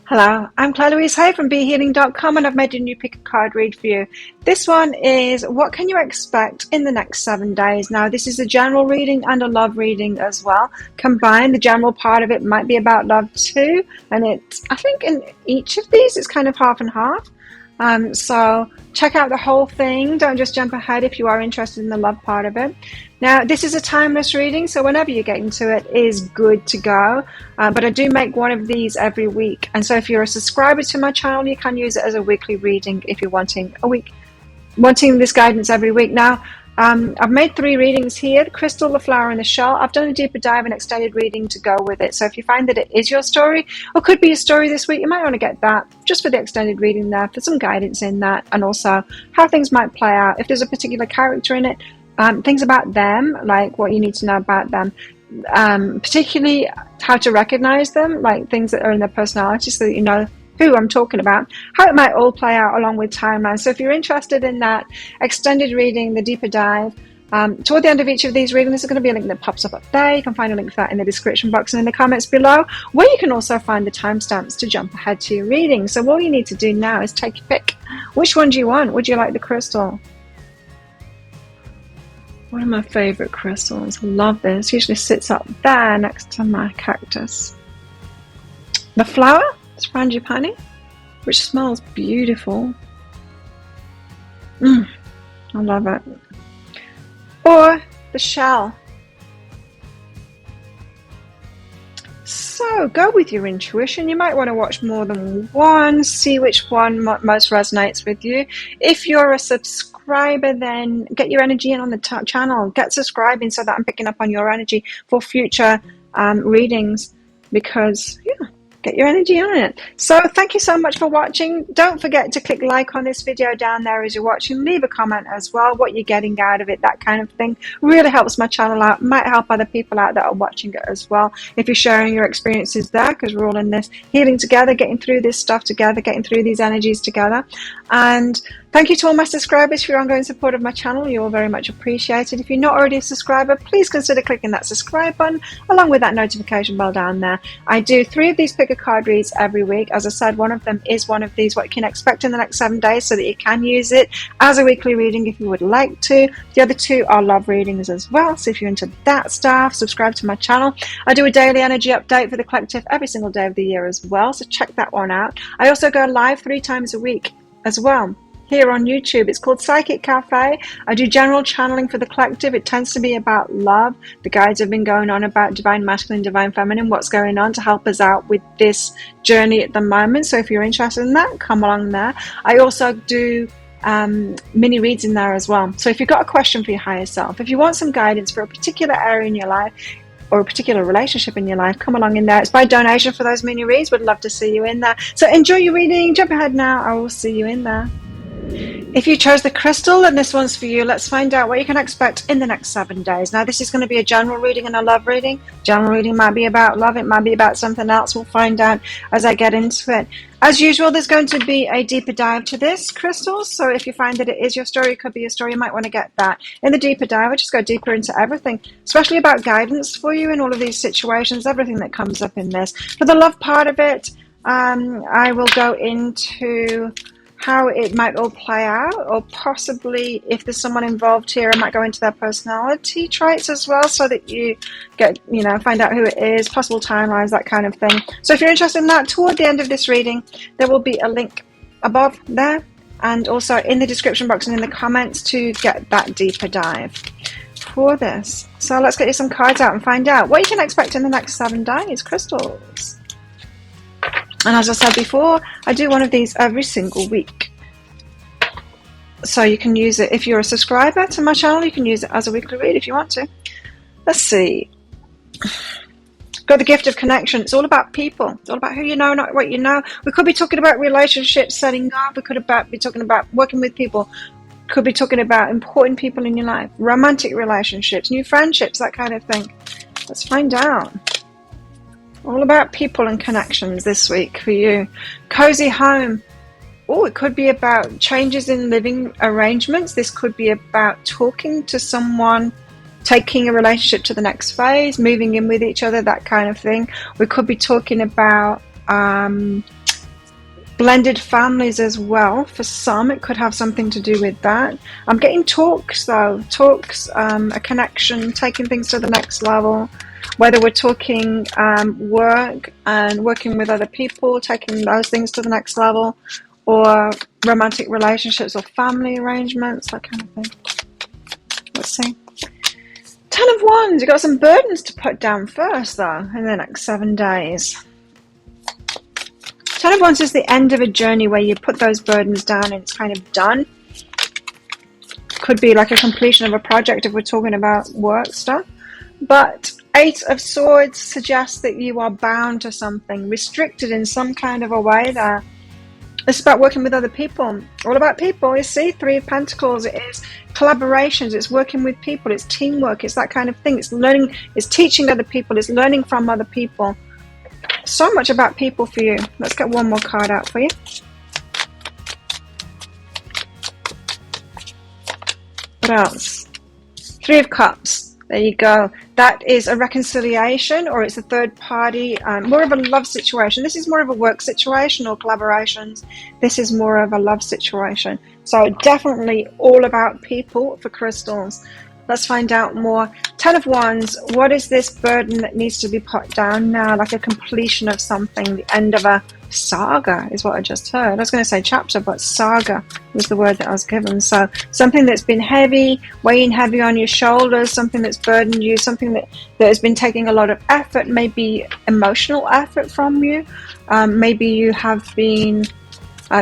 Hello, I'm Claire Louise Hay from BeHealing.com, and I've made a new pick a card read for you. This one is what can you expect in the next 7 days. Now, this is a general reading and a love reading as well. Combined, the general part of it might be about love too, and I think in each of these it's kind of half and half. So check out the whole thing. Don't just jump ahead if you are interested in the love part of it. Now, this is a timeless reading, so whenever you get into it is good to go. But I do make one of these every week. And so if you're a subscriber to my channel, you can use it as a weekly reading if you're wanting this guidance every week. Now, I've made 3 readings here, the crystal, the flower, and the shell. I've done a deeper dive and extended reading to go with it. So if you find that it is your story, or could be a story this week, you might want to get that just for the extended reading there, for some guidance in that, and also how things might play out. If there's a particular character in it, things about them, like what you need to know about them, particularly how to recognize them, like things that are in their personality so that you know who I'm talking about, how it might all play out along with timelines. So if you're interested in that extended reading, the deeper dive, toward the end of each of these readings, there's going to be a link that pops up there. You can find a link for that in the description box and in the comments below, where you can also find the timestamps to jump ahead to your reading. So all you need to do now is take your pick. Which one do you want? Would you like the crystal? One of my favorite crystals. Love this. Usually sits up there next to my cactus. The flower, it's frangipani, which smells beautiful. I love it. Or the shell. So go with your intuition. You might want to watch more than one, see which one most resonates with you. If you're a subscriber, then get your energy in on the channel. Get subscribing so that I'm picking up on your energy for future readings, because get your energy on it. So thank you so much for watching. Don't forget to click like on this video down there as you're watching. Leave a comment as well, what you're getting out of it, that kind of thing. Really helps my channel out. Might help other people out that are watching it as well, if you're sharing your experiences there, because we're all in this healing together, getting through this stuff together, getting through these energies together. And thank you to all my subscribers for your ongoing support of my channel. You're all very much appreciated. If you're not already a subscriber, please consider clicking that subscribe button along with that notification bell down there. I do 3 of these pick a card reads every week. As I said, one of them is one of these, what you can expect in the next 7 days, so that you can use it as a weekly reading if you would like to. The other 2 are love readings as well. So if you're into that stuff, subscribe to my channel. I do a daily energy update for the collective every single day of the year as well. So check that one out. I also go live 3 times a week as well here on YouTube. It's called Psychic Cafe. I do general channeling for the collective. It tends to be about love. The guides have been going on about divine masculine, divine feminine, what's going on to help us out with this journey at the moment. So if you're interested in that, come along there. I also do mini reads in there as well. So if you've got a question for your higher self, if you want some guidance for a particular area in your life or a particular relationship in your life, come along in there. It's by donation for those mini reads. Would love to see you in there. So enjoy your reading. Jump ahead now. I will see you in there. If you chose the crystal, then this one's for you. Let's find out what you can expect in the next 7 days. Now, this is going to be a general reading and a love reading. General reading might be about love. It might be about something else. We'll find out as I get into it. As usual, there's going to be a deeper dive to this crystal. So if you find that it is your story, it could be your story, you might want to get that. In the deeper dive, I just go deeper into everything, especially about guidance for you in all of these situations, everything that comes up in this. For the love part of it, I will go into how it might all play out, or possibly if there's someone involved here, I might go into their personality traits as well, so that you get, find out who it is, possible timelines, that kind of thing. So if you're interested in that, toward the end of this reading, there will be a link above there, and also in the description box and in the comments to get that deeper dive for this. So let's get you some cards out and find out what you can expect in the next 7 days. Crystals. And as I said before, I do one of these every single week. So you can use it, if you're a subscriber to my channel, you can use it as a weekly read if you want to. Let's see. Got the gift of connection. It's all about people. It's all about who you know, not what you know. We could be talking about relationships setting up. We could be talking about working with people. Could be talking about important people in your life. Romantic relationships, new friendships, that kind of thing. Let's find out. All about people and connections this week for you. Cozy home. Oh, it could be about changes in living arrangements. This could be about talking to someone, taking a relationship to the next phase, moving in with each other, that kind of thing. We could be talking about Blended families as well. For some, it could have something to do with that. I'm getting talks though. Talks, a connection, taking things to the next level. Whether we're talking work and working with other people, taking those things to the next level, or romantic relationships or family arrangements, that kind of thing. Let's see. 10 of Wands. You've got some burdens to put down first though in the next 7 days. 10 of Wands is the end of a journey where you put those burdens down and it's kind of done. Could be like a completion of a project if we're talking about work stuff. But 8 of Swords suggests that you are bound to something, restricted in some kind of a way there. It's about working with other people. All about people. You see, 3 of Pentacles. It is collaborations. It's working with people. It's teamwork. It's that kind of thing. It's learning. It's teaching other people. It's learning from other people. So much about people for you. Let's get one more card out for you. What else? 3 of Cups. There you go. That is a reconciliation, or it's a third party, more of a love situation. This is more of a work situation or collaborations. This is more of a love situation. So definitely all about people for crystals. Let's find out more. 10 of Wands. What is this burden that needs to be put down now? Like a completion of something, the end of a saga is what I just heard. I was going to say chapter, but saga was the word that I was given. So something that's been heavy, weighing heavy on your shoulders, something that's burdened you, something that has been taking a lot of effort, maybe emotional effort from you. Maybe you have been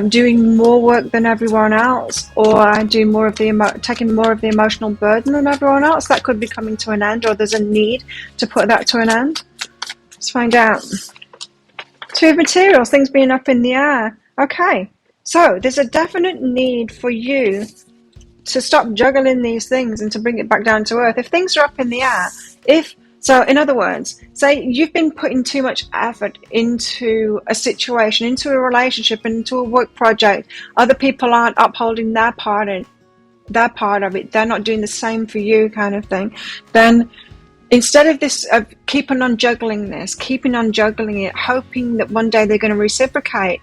doing more work than everyone else, or doing more of the taking more of the emotional burden than everyone else. That could be coming to an end, or there's a need to put that to an end. Let's find out. 2 of Materials, things being up in the air. Okay, so there's a definite need for you to stop juggling these things and to bring it back down to earth. If things are up in the air, so in other words, say you've been putting too much effort into a situation, into a relationship, into a work project, other people aren't upholding their part of it, they're not doing the same for you kind of thing, then instead of keeping on juggling it, hoping that one day they're going to reciprocate,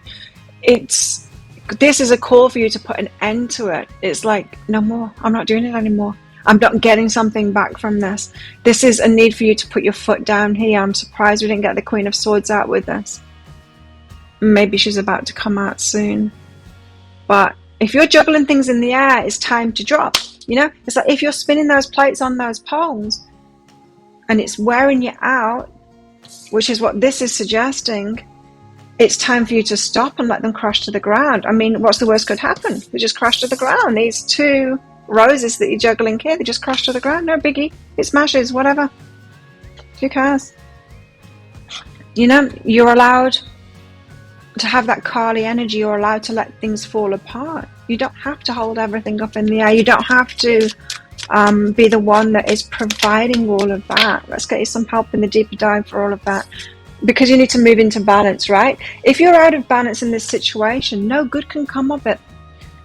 this is a call for you to put an end to it. It's like, no more. I'm not doing it anymore. I'm not getting something back from this. This is a need for you to put your foot down here. I'm surprised we didn't get the Queen of Swords out with this. Maybe she's about to come out soon. But if you're juggling things in the air, it's time to drop. You know, it's like if you're spinning those plates on those poles and it's wearing you out, which is what this is suggesting, it's time for you to stop and let them crash to the ground. I mean, what's the worst could happen? They just crash to the ground. These 2 roses that you're juggling here, they just crash to the ground. No biggie. It smashes, whatever. Who cares? You know, you're allowed to have that Kali energy. You're allowed to let things fall apart. You don't have to hold everything up in the air. You don't have to be the one that is providing all of that. Let's get you some help in the deeper dive for all of that, because you need to move into balance, right? If you're out of balance in this situation, no good can come of it.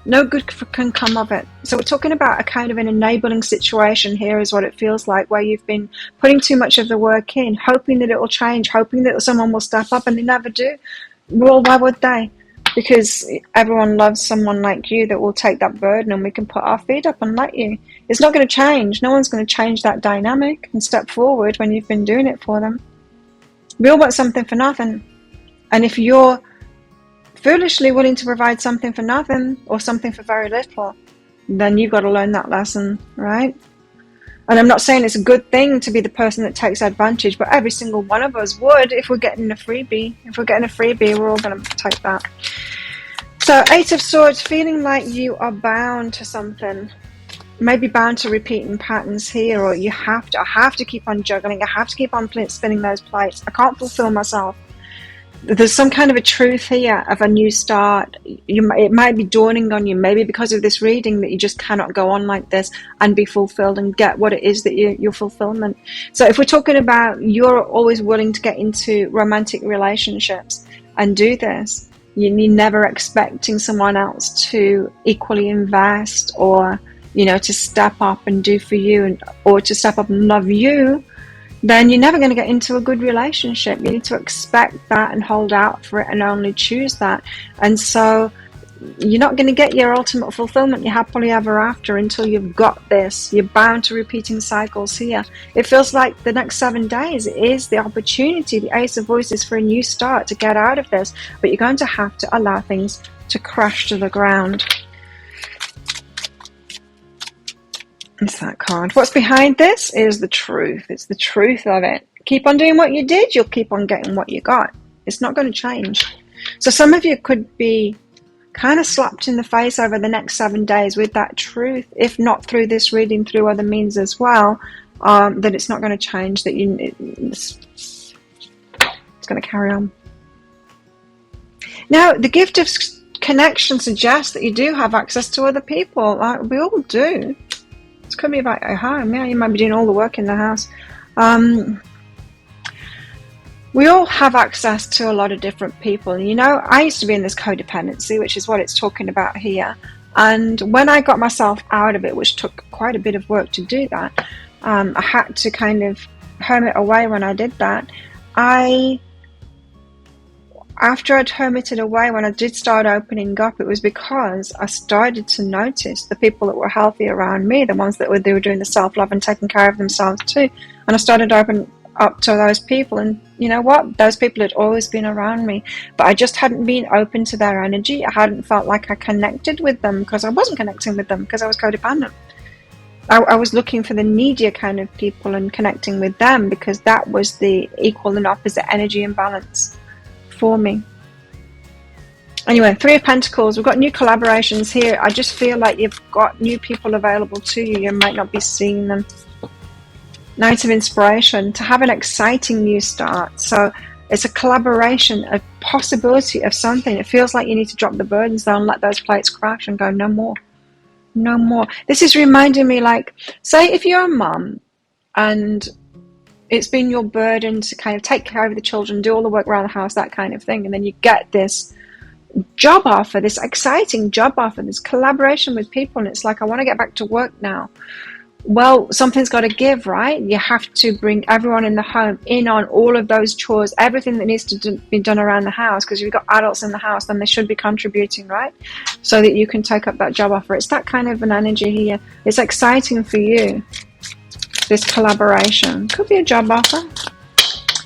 No good can come of it. So we're talking about a kind of an enabling situation here is what it feels like, where you've been putting too much of the work in, hoping that it will change, hoping that someone will step up, and they never do. Well, why would they? Because everyone loves someone like you that will take that burden, and we can put our feet up and let you. It's not going to change. No one's going to change that dynamic and step forward when you've been doing it for them. We all want something for nothing. And if you're foolishly willing to provide something for nothing, or something for very little, then you've got to learn that lesson, right? And I'm not saying it's a good thing to be the person that takes advantage, but every single one of us would if we're getting a freebie. If we're getting a freebie, we're all going to take that. So 8 of Swords, feeling like you are bound to something. Maybe bound to repeating patterns here, or I have to keep on juggling. I have to keep on spinning those plates. I can't fulfill myself. There's some kind of a truth here of a new start. It might be dawning on you, maybe because of this reading, that you just cannot go on like this and be fulfilled and get what it is that your fulfillment. So if we're talking about you're always willing to get into romantic relationships and do this, you're never expecting someone else to equally invest, or to step up and do for you, or to step up and love you, then you're never going to get into a good relationship. You need to expect that and hold out for it and only choose that. And so you're not going to get your ultimate fulfillment, your happily ever after, until you've got this. You're bound to repeating cycles here. It feels like the next 7 days is the opportunity, the Ace of Voices, for a new start to get out of this. But you're going to have to allow things to crash to the ground. It's that card. What's behind this is the truth. It's the truth of it. Keep on doing what you did, you'll keep on getting what you got. It's not going to change. So some of you could be kind of slapped in the face over the next 7 days with that truth, if not through this reading, through other means as well, that it's not going to change, that it's going to carry on. Now, the gift of connection suggests that you do have access to other people. We all do. It could be about your home. Yeah, you might be doing all the work in the house. We all have access to a lot of different people. You know, I used to be in this codependency, which is what it's talking about here. And when I got myself out of it, which took quite a bit of work to do that, I had to kind of hermit away when I did that. After I'd hermited away, when I did start opening up, it was because I started to notice the people that were healthy around me, the ones that were doing the self-love and taking care of themselves too. And I started to open up to those people, and you know what? Those people had always been around me, but I just hadn't been open to their energy. I hadn't felt like I connected with them because I wasn't connecting with them because I was codependent. I was looking for the needier kind of people and connecting with them because that was the equal and opposite energy imbalance for me. Anyway, Three of Pentacles. We've got new collaborations here. I just feel like you've got new people available to you. You might not be seeing them. Knight of Inspiration, to have an exciting new start. So it's a collaboration, a possibility of something. It feels like you need to drop the burdens down, let those plates crash and go, no more. No more. This is reminding me, like, say if you're a mum and it's been your burden to kind of take care of the children, do all the work around the house, that kind of thing, and then you get this job offer, this exciting job offer, this collaboration with people, and it's like, I want to get back to work now. Well, something's got to give, right? You have to bring everyone in the home in on all of those chores, everything that needs to be done around the house, because if you've got adults in the house, then they should be contributing, right? So that you can take up that job offer. It's that kind of an energy here. It's exciting for you, this collaboration. Could be a job offer.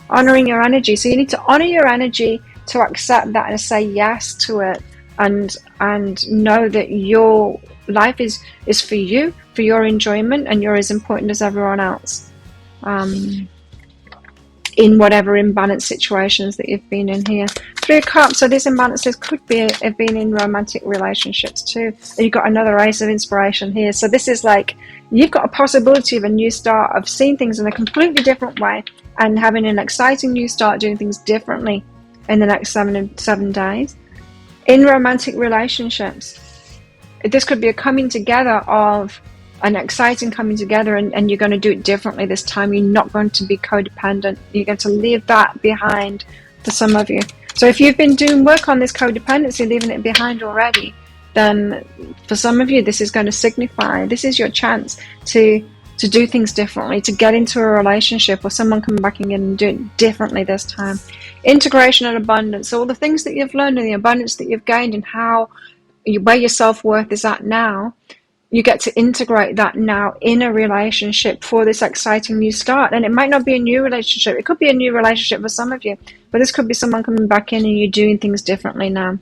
Honoring your energy. So you need to honor your energy to accept that and say yes to it, and know that your life is for you, for your enjoyment, and you're as important as everyone else, in whatever imbalanced situations that you've been in here. Three of Cups. So these imbalances could have been in romantic relationships too. And you've got another Ace of Inspiration here. So this is like, you've got a possibility of a new start, of seeing things in a completely different way and having an exciting new start, doing things differently in the next 7 days. In romantic relationships, this could be a coming together of an exciting coming together, and you're going to do it differently this time. You're not going to be codependent. You're going to leave that behind for some of you. So if you've been doing work on this codependency, leaving it behind already, then for some of you, this is going to signify, this is your chance to do things differently, to get into a relationship or someone coming back in and do it differently this time. Integration and abundance. So all the things that you've learned and the abundance that you've gained and where your self-worth is at now, you get to integrate that now in a relationship for this exciting new start. And it might not be a new relationship. It could be a new relationship for some of you, but this could be someone coming back in and you're doing things differently now.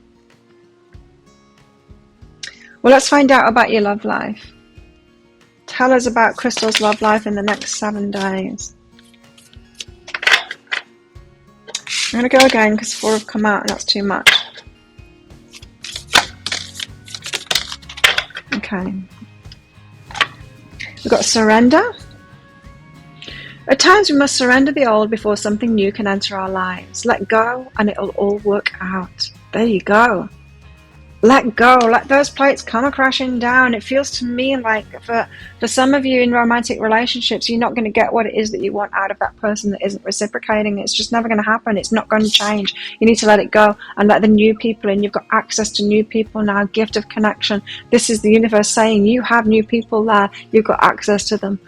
Well, let's find out about your love life. Tell us about Crystal's love life in the next 7 days. I'm going to go again because 4 have come out and that's too much. Okay. We've got surrender. At times we must surrender the old before something new can enter our lives. Let go and it'll all work out. There you go. Let go. Let those plates come crashing down. It feels to me like for some of you in romantic relationships, you're not going to get what it is that you want out of that person that isn't reciprocating. It's just never going to happen. It's not going to change. You need to let it go and let the new people in. You've got access to new people now. Gift of connection. This is the universe saying you have new people there. You've got access to them.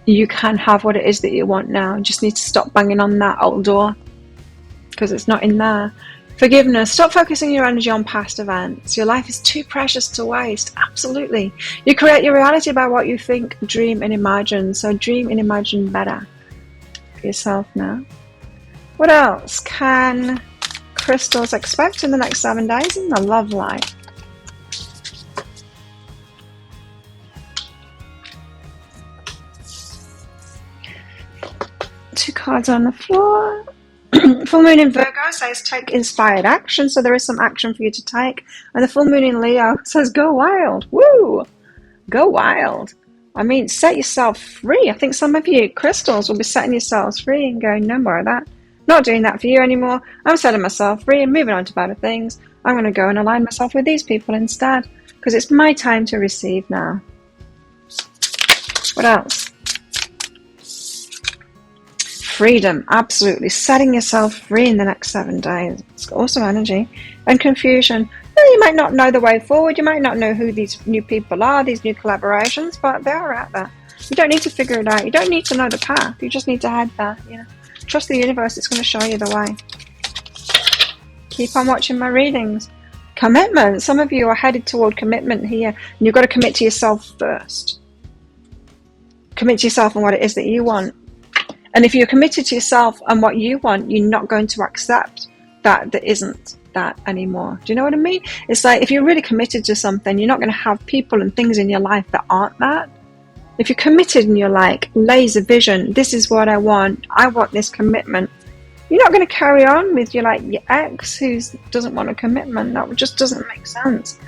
You can have what it is that you want now. You just need to stop banging on that old door because it's not in there. Forgiveness. Stop focusing your energy on past events. Your life is too precious to waste. Absolutely. You create your reality by what you think, dream, and imagine. So dream and imagine better for yourself now. What else can crystals expect in the next 7 days in the love life? Two cards on the floor. Full moon in Virgo says take inspired action, so there is some action for you to take. And the full moon in Leo says go wild. Woo! Go wild. I mean, set yourself free. I think some of you crystals will be setting yourselves free and going, no more of that. Not doing that for you anymore. I'm setting myself free and moving on to better things. I'm going to go and align myself with these people instead because it's my time to receive now. What else? Freedom, absolutely. Setting yourself free in the next 7 days. It's awesome energy. And confusion. Well, you might not know the way forward. You might not know who these new people are, these new collaborations, but they are out there. You don't need to figure it out. You don't need to know the path. You just need to head there. You know, trust the universe. It's going to show you the way. Keep on watching my readings. Commitment. Some of you are headed toward commitment here, and you've got to commit to yourself first. Commit to yourself and what it is that you want. And if you're committed to yourself and what you want, you're not going to accept that there isn't that anymore. Do you know what I mean? It's like if you're really committed to something, you're not going to have people and things in your life that aren't that. If you're committed and you're like, laser vision, this is what I want this commitment, you're not going to carry on with your ex who doesn't want a commitment. That just doesn't make sense.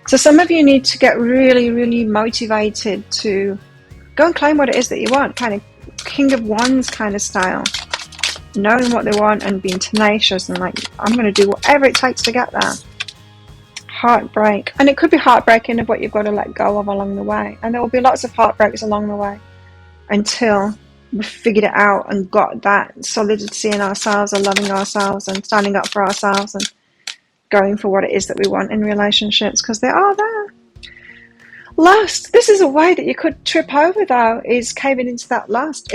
So some of you need to get really, really motivated to go and claim what it is that you want, kind of King of Wands kind of style, knowing what they want and being tenacious and like, I'm going to do whatever it takes to get there. Heartbreak, and it could be heartbreaking of what you've got to let go of along the way, and there will be lots of heartbreaks along the way until we've figured it out and got that solidity in ourselves and loving ourselves and standing up for ourselves and going for what it is that we want in relationships, because they are there. Lust, this is a way that you could trip over though, is caving into that lust.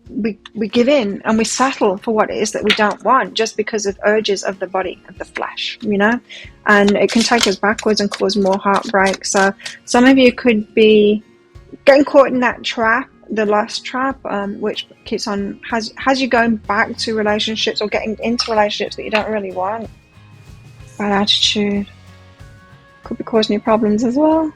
We give in and we settle for what it is that we don't want just because of urges of the body, of the flesh, you know, and it can take us backwards and cause more heartbreak. So some of you could be getting caught in that trap, the lust trap, which keeps on, has you going back to relationships or getting into relationships that you don't really want. Bad attitude could be causing you problems as well.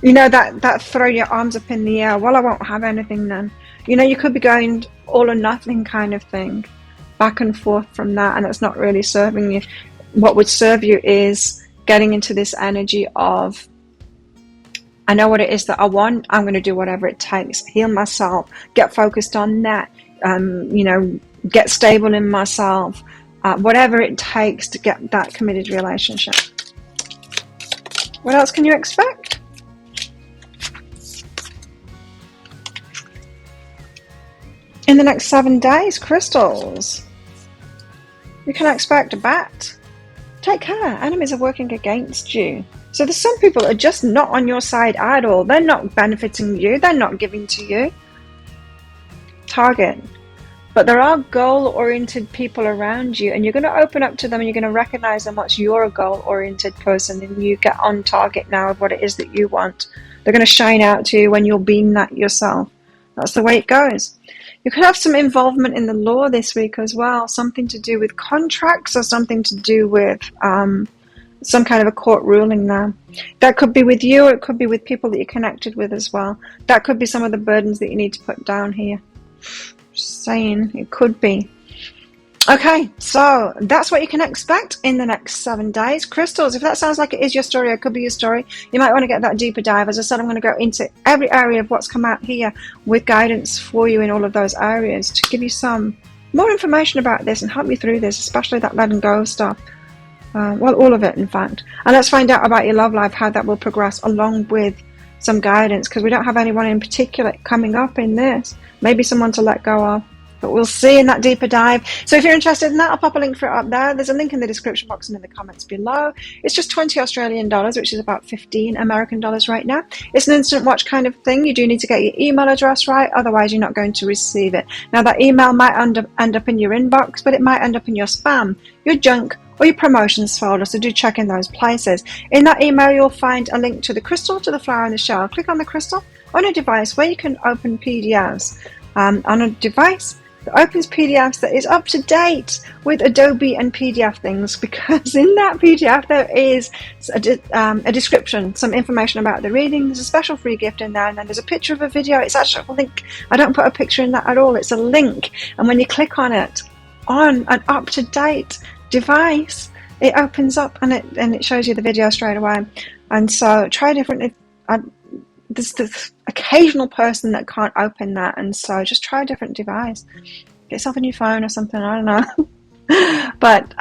You know, that throw your arms up in the air, well, I won't have anything then. You know, you could be going all or nothing kind of thing, back and forth from that, and it's not really serving you. What would serve you is getting into this energy of, I know what it is that I want, I'm going to do whatever it takes, heal myself, get focused on that, you know, get stable in myself, whatever it takes to get that committed relationship. What else can you expect? In the next 7 days, crystals, you can expect a bat. Take care, enemies are working against you. So there's some people that are just not on your side at all. They're not benefiting you, they're not giving to you. Target. But there are goal-oriented people around you, and you're going to open up to them and you're going to recognize them once you're a goal-oriented person and you get on target now of what it is that you want. They're going to shine out to you when you're being that yourself. That's the way it goes. You could have some involvement in the law this week as well, something to do with contracts or something to do with some kind of a court ruling now. That could be with you, or it could be with people that you're connected with as well. That could be some of the burdens that you need to put down here. Just saying, it could be. Okay, so that's what you can expect in the next 7 days. Crystals, if that sounds like it is your story, or it could be your story, you might want to get that deeper dive. As I said, I'm going to go into every area of what's come out here with guidance for you in all of those areas to give you some more information about this and help you through this, especially that letting go stuff. Well, all of it, in fact. And let's find out about your love life, how that will progress along with some guidance, because we don't have anyone in particular coming up in this. Maybe someone to let go of. But we'll see in that deeper dive. So if you're interested in that, I'll pop a link for it up there. There's a link in the description box and in the comments below. It's just 20 Australian dollars, which is about 15 American dollars right now. It's an instant watch kind of thing. You do need to get your email address right, otherwise you're not going to receive it. Now that email might end up in your inbox, but it might end up in your spam, your junk, or your promotions folder, so do check in those places. In that email, you'll find a link to the crystal, to the flower, and the shell. Click on the crystal on a device where you can open PDFs. On a device that opens PDFs that is up to date with Adobe and PDF things, because in that PDF there is a description, some information about the reading. There's a special free gift in there, and then there's a picture of a video. It's actually a link. I don't put a picture in that at all. It's a link, and when you click on it on an up-to-date device, it opens up and it shows you the video straight away. And so try different. There's the occasional person that can't open that, and so just try a different device. Get yourself a new phone or something, I don't know. But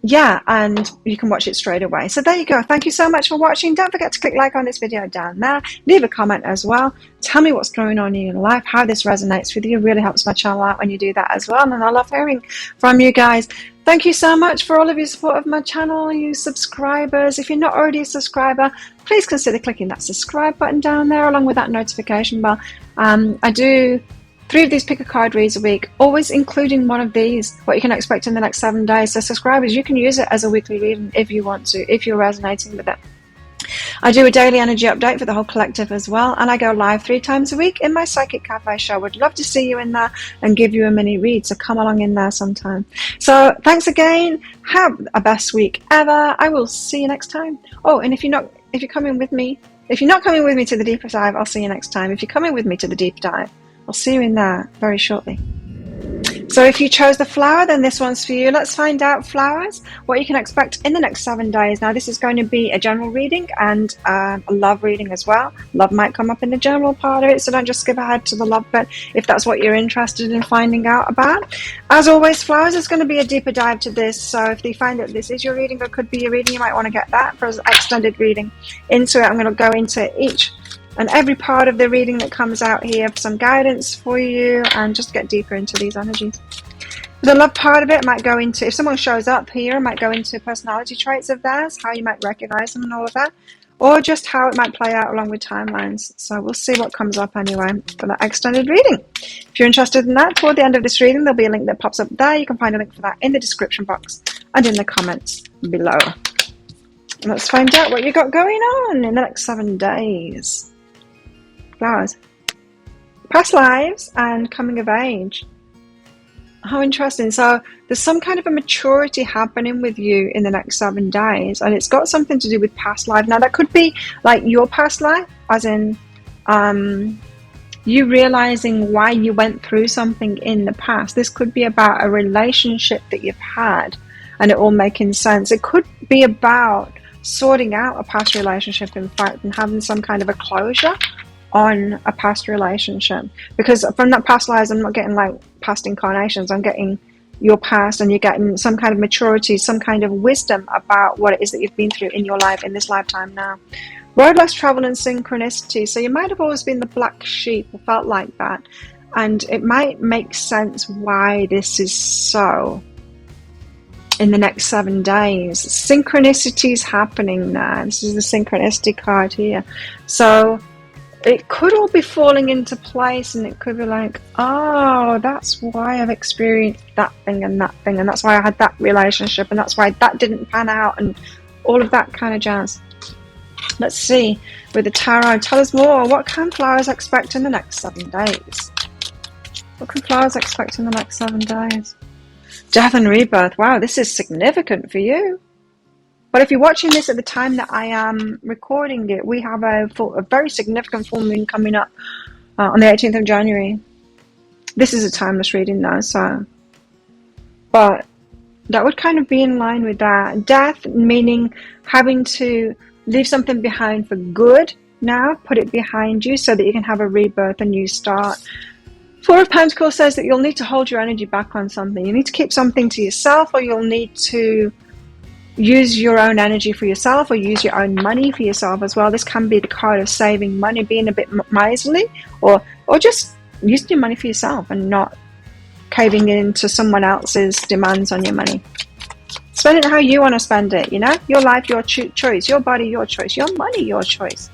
yeah, and you can watch it straight away. So there you go. Thank you so much for watching. Don't forget to click like on this video down there. Leave a comment as well. Tell me what's going on in your life, how this resonates with you. It really helps my channel out when you do that as well, and I love hearing from you guys. Thank you so much for all of your support of my channel, you subscribers. If you're not already a subscriber, please consider clicking that subscribe button down there along with that notification bell. I do 3 of these pick a card reads a week, always including one of these, what you can expect in the next 7 days. So subscribers, you can use it as a weekly reading if you want to, if you're resonating with it. I do a daily energy update for the whole collective as well, and I go live 3 times a week in my Psychic Cafe show. Would love to see you in there and give you a mini read, so come along in there sometime. So thanks again. Have a best week ever. I will see you next time. Oh, and if you're not coming with me to the deeper dive, I'll see you next time. If you're coming with me to the deep dive, I'll see you in there very shortly. So if you chose the flower, then this one's for you. Let's find out, flowers, what you can expect in the next 7 days. Now, this is going to be a general reading and a love reading as well. Love might come up in the general part of it, so don't just skip ahead to the love bit if that's what you're interested in finding out about. As always, flowers, is going to be a deeper dive to this. So if you find that this is your reading or could be your reading, you might want to get that for an extended reading into it. I'm going to go into each and every part of the reading that comes out here for some guidance for you and just get deeper into these energies. The love part of it might go into, if someone shows up here, it might go into personality traits of theirs, how you might recognize them and all of that, or just how it might play out along with timelines. So we'll see what comes up anyway for that extended reading. If you're interested in that, toward the end of this reading, there'll be a link that pops up there. You can find a link for that in the description box and in the comments below. Let's find out what you got going on in the next 7 days. Flowers. Past lives and coming of age. How interesting. So there's some kind of a maturity happening with you in the next 7 days, and it's got something to do with past life. Now that could be like your past life, as in you realizing why you went through something in the past. This could be about a relationship that you've had and it all making sense. It could be about sorting out a past relationship, in fact, and having some kind of a closure on a past relationship, because from that past lives, I'm not getting like past incarnations, I'm getting your past, and you're getting some kind of maturity, some kind of wisdom about what it is that you've been through in your life in this lifetime now. Road less travel and synchronicity. So you might have always been the black sheep or felt like that, and it might make sense why this is so in the next 7 days. Synchronicities happening now. This is the synchronicity card here. So it could all be falling into place, and it could be like, oh, that's why I've experienced that thing, and that's why I had that relationship, and that's why that didn't pan out, and all of that kind of jazz. Let's see, with the tarot, tell us more. What can flowers expect in the next 7 days? What can flowers expect in the next 7 days? Death and rebirth. Wow, this is significant for you. But if you're watching this at the time that I am recording it, we have a very significant full moon coming up on the 18th of January. This is a timeless reading though, so. But that would kind of be in line with that. Death, meaning having to leave something behind for good now, put it behind you so that you can have a rebirth, a new start. Four of Pentacles says that you'll need to hold your energy back on something. You need to keep something to yourself, or you'll need to use your own energy for yourself, or use your own money for yourself as well. This can be the card of saving money, being a bit miserly, or just using your money for yourself and not caving into someone else's demands on your money. Spend it how you want to spend it, you know? Your life, your choice. Your body, your choice. Your money, your choice.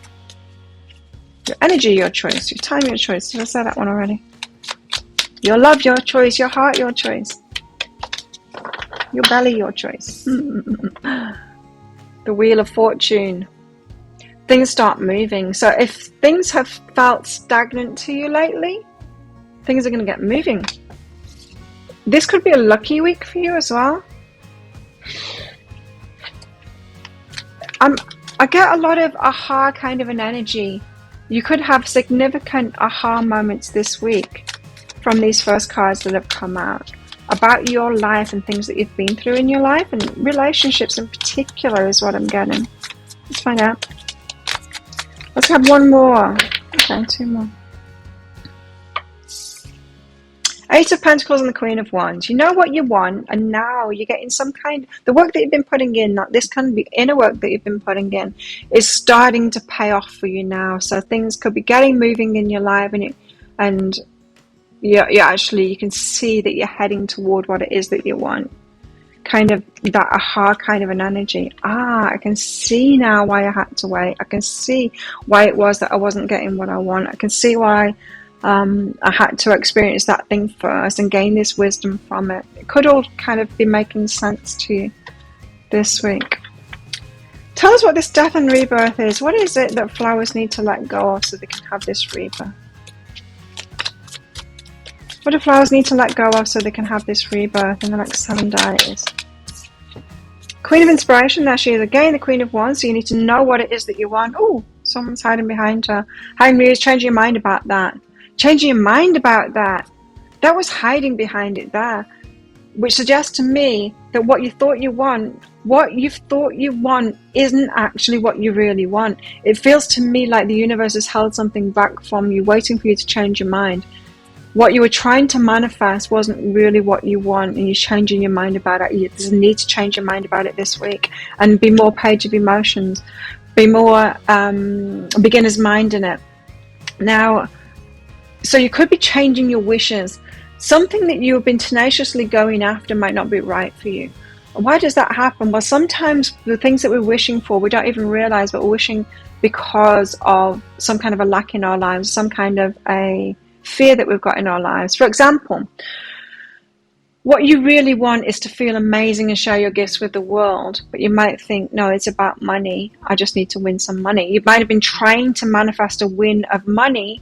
Your energy, your choice. Your time, your choice. Did I say that one already? Your love, your choice. Your heart, your choice. Your belly, your choice. The Wheel of Fortune. Things start moving. So if things have felt stagnant to you lately, things are going to get moving. This could be a lucky week for you as well. I get a lot of aha kind of an energy. You could have significant aha moments this week from these first cards that have come out about your life and things that you've been through in your life, and relationships in particular is what I'm getting. Let's find out. Let's have one more. Okay, two more. Eight of Pentacles and the Queen of Wands. You know what you want, and now you're getting some kind. The work that you've been putting in, not this kind of inner work that you've been putting in, is starting to pay off for you now. So things could be getting moving in your life, and you actually, you can see that you're heading toward what it is that you want. Kind of that aha kind of an energy. I can see now why I had to wait. I can see why it was that I wasn't getting what I want. I can see why I had to experience that thing first and gain this wisdom from it. It could all kind of be making sense to you this week. Tell us what this death and rebirth is. What is it that flowers need to let go of so they can have this rebirth? What do flowers need to let go of so they can have this rebirth in the next 7 days? Queen of Inspiration, there she is again, the Queen of Wands. So you need to know what it is that you want. Oh, someone's hiding behind her. Hiding is changing your mind about that. Changing your mind about that. That was hiding behind it there. Which suggests to me that what you thought you want, isn't actually what you really want. It feels to me like the universe has held something back from you, waiting for you to change your mind. What you were trying to manifest wasn't really what you want, and you're changing your mind about it. There's a need to change your mind about it this week and be more page of emotions. Be more beginner's mind in it. Now, so you could be changing your wishes. Something that you have been tenaciously going after might not be right for you. Why does that happen? Well, sometimes the things that we're wishing for, we don't even realize, but we're wishing because of some kind of a lack in our lives, some kind of a fear that we've got in our lives. For example, what you really want is to feel amazing and share your gifts with the world, but you might think, no, it's about money. I just need to win some money. You might have been trying to manifest a win of money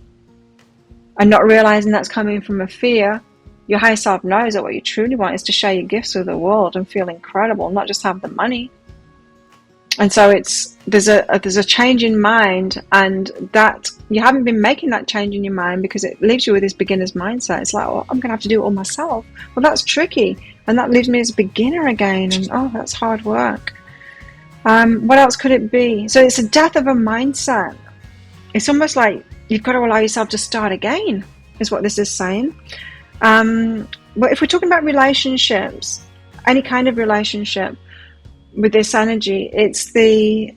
and not realizing that's coming from a fear. Your higher self knows that what you truly want is to share your gifts with the world and feel incredible, not just have the money. And so there's a change in mind, and that you haven't been making that change in your mind because it leaves you with this beginner's mindset. It's like, oh, I'm going to have to do it all myself. Well, that's tricky, and that leaves me as a beginner again, and oh, that's hard work. What else could it be? So it's a death of a mindset. It's almost like you've got to allow yourself to start again, is what this is saying. But if we're talking about relationships, any kind of relationship, with this energy, it's say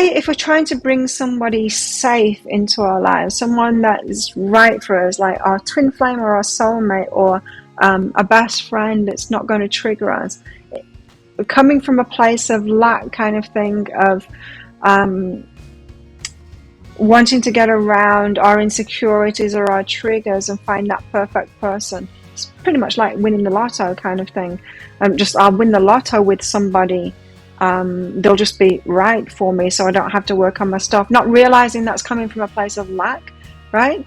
if we're trying to bring somebody safe into our lives, someone that is right for us, like our twin flame or our soulmate or a best friend that's not going to trigger us, coming from a place of lack kind of thing, of wanting to get around our insecurities or our triggers and find that perfect person. It's pretty much like winning the lotto kind of thing. I'll win the lotto with somebody. They'll just be right for me, so I don't have to work on my stuff. Not realizing that's coming from a place of lack, right?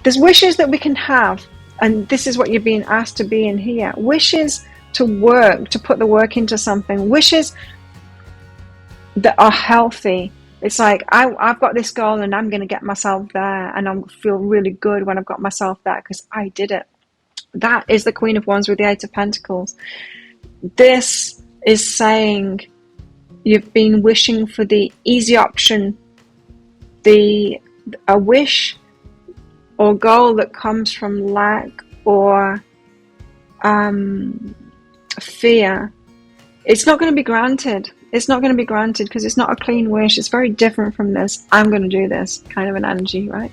There's wishes that we can have, and this is what you're being asked to be in here. Wishes to work, to put the work into something. Wishes that are healthy. It's like, I've got this goal and I'm going to get myself there, and I'll feel really good when I've got myself there because I did it. That is the Queen of Wands with the Eight of Pentacles. This is saying you've been wishing for the easy option, a wish or goal that comes from lack or fear. It's not going to be granted. It's not going to be granted because it's not a clean wish. It's very different from this I'm going to do this kind of an energy, right?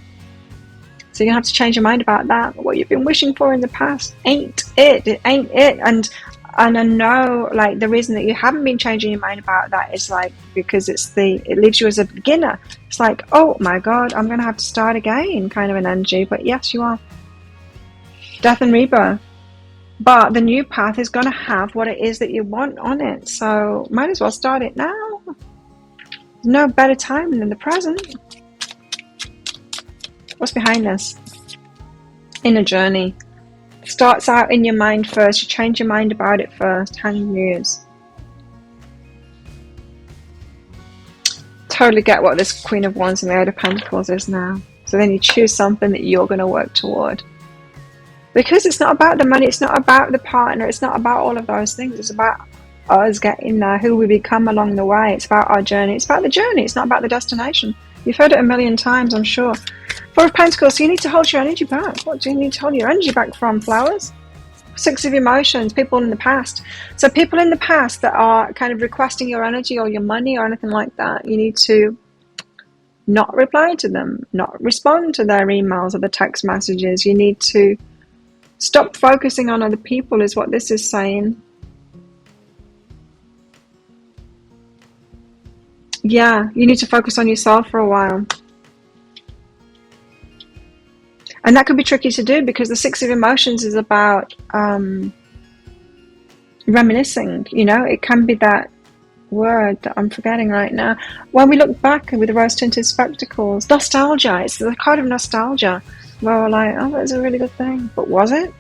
So you're gonna have to change your mind about that. What you've been wishing for in the past ain't it. It ain't it. And I know, like, the reason that you haven't been changing your mind about that is like because it leaves you as a beginner. It's like, oh my God, I'm gonna have to start again, kind of an energy. But yes, you are. Death and rebirth. But the new path is gonna have what it is that you want on it. So might as well start it now. No better time than the present. What's behind this? Inner journey. Starts out in your mind first. You change your mind about it first. Hanged news. Totally get what this Queen of Wands and the Eight of Pentacles is now. So then you choose something that you're going to work toward. Because it's not about the money. It's not about the partner. It's not about all of those things. It's about us getting there, who we become along the way. It's about our journey. It's about the journey. It's not about the destination. You've heard it a million times, I'm sure. Four of Pentacles, so you need to hold your energy back. What do you need to hold your energy back from, flowers? Six of Emotions, people in the past. So people in the past that are kind of requesting your energy or your money or anything like that, you need to not reply to them, not respond to their emails or the text messages. You need to stop focusing on other people is what this is saying. Yeah, you need to focus on yourself for a while. And that could be tricky to do because the Six of Emotions is about reminiscing, you know. It can be that word that I'm forgetting right now. When we look back with the rose-tinted spectacles, nostalgia, it's the card of nostalgia, where we're like, oh, that's a really good thing. But was it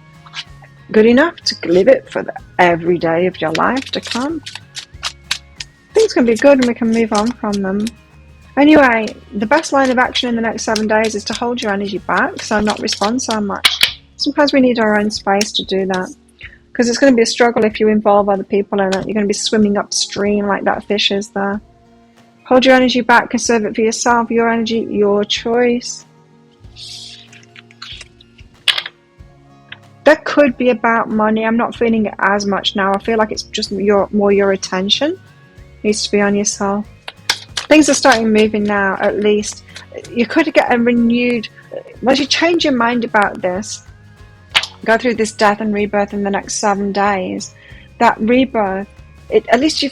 good enough to live it for every day of your life to come? Things can be good and we can move on from them. Anyway, the best line of action in the next 7 days is to hold your energy back, so not respond so much. Sometimes we need our own space to do that, because it's going to be a struggle if you involve other people in it. You're going to be swimming upstream like that fish is there. Hold your energy back, conserve it for yourself, your energy, your choice. That could be about money. I'm not feeling it as much now. I feel like it's just more your attention needs to be on yourself. Things are starting moving now, at least. You could get a renewed... Once you change your mind about this, go through this death and rebirth in the next 7 days, that rebirth, at least you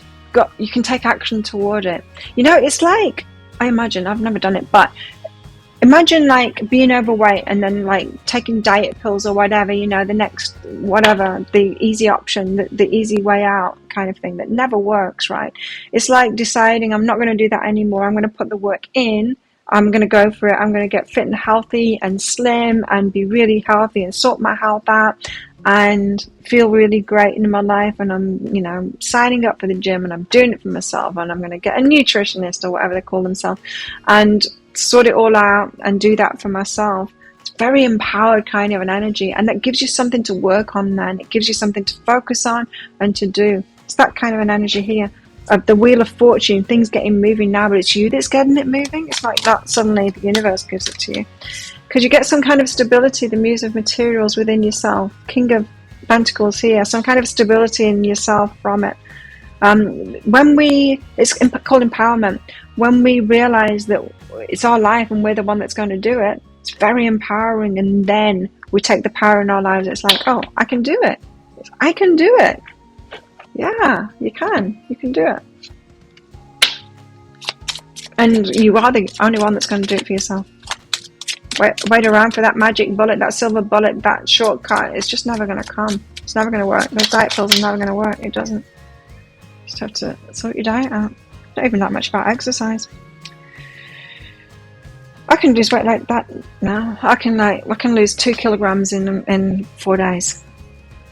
can take action toward it. You know, it's like, I imagine, I've never done it, but imagine like being overweight and then like taking diet pills or whatever, you know, the next whatever, the easy option, the easy way out kind of thing that never works, right? It's like deciding I'm not going to do that anymore. I'm going to put the work in. I'm going to go for it. I'm going to get fit and healthy and slim and be really healthy and sort my health out and feel really great in my life. And I'm, you know, signing up for the gym and I'm doing it for myself and I'm going to get a nutritionist or whatever they call themselves and sort it all out and do that for myself. It's very empowered kind of an energy, and that gives you something to work on then. It gives you something to focus on and to do. It's that kind of an energy here of the Wheel of Fortune, things getting moving now, but it's you that's getting it moving. It's like that suddenly the universe gives it to you. Because you get some kind of stability, the Muse of Materials within yourself. King of Pentacles here, some kind of stability in yourself from it. It's called empowerment. When we realize that it's our life and we're the one that's going to do it, it's very empowering. And then we take the power in our lives. It's like, oh, I can do it. I can do it. Yeah, you can. You can do it. And you are the only one that's going to do it for yourself. Wait around for that magic bullet, that silver bullet, that shortcut. It's just never going to come. It's never going to work. Those diet pills are never going to work. It doesn't. You just have to sort your diet out. Not even that much about exercise. I can lose weight like that now. I can lose 2 kilograms in 4 days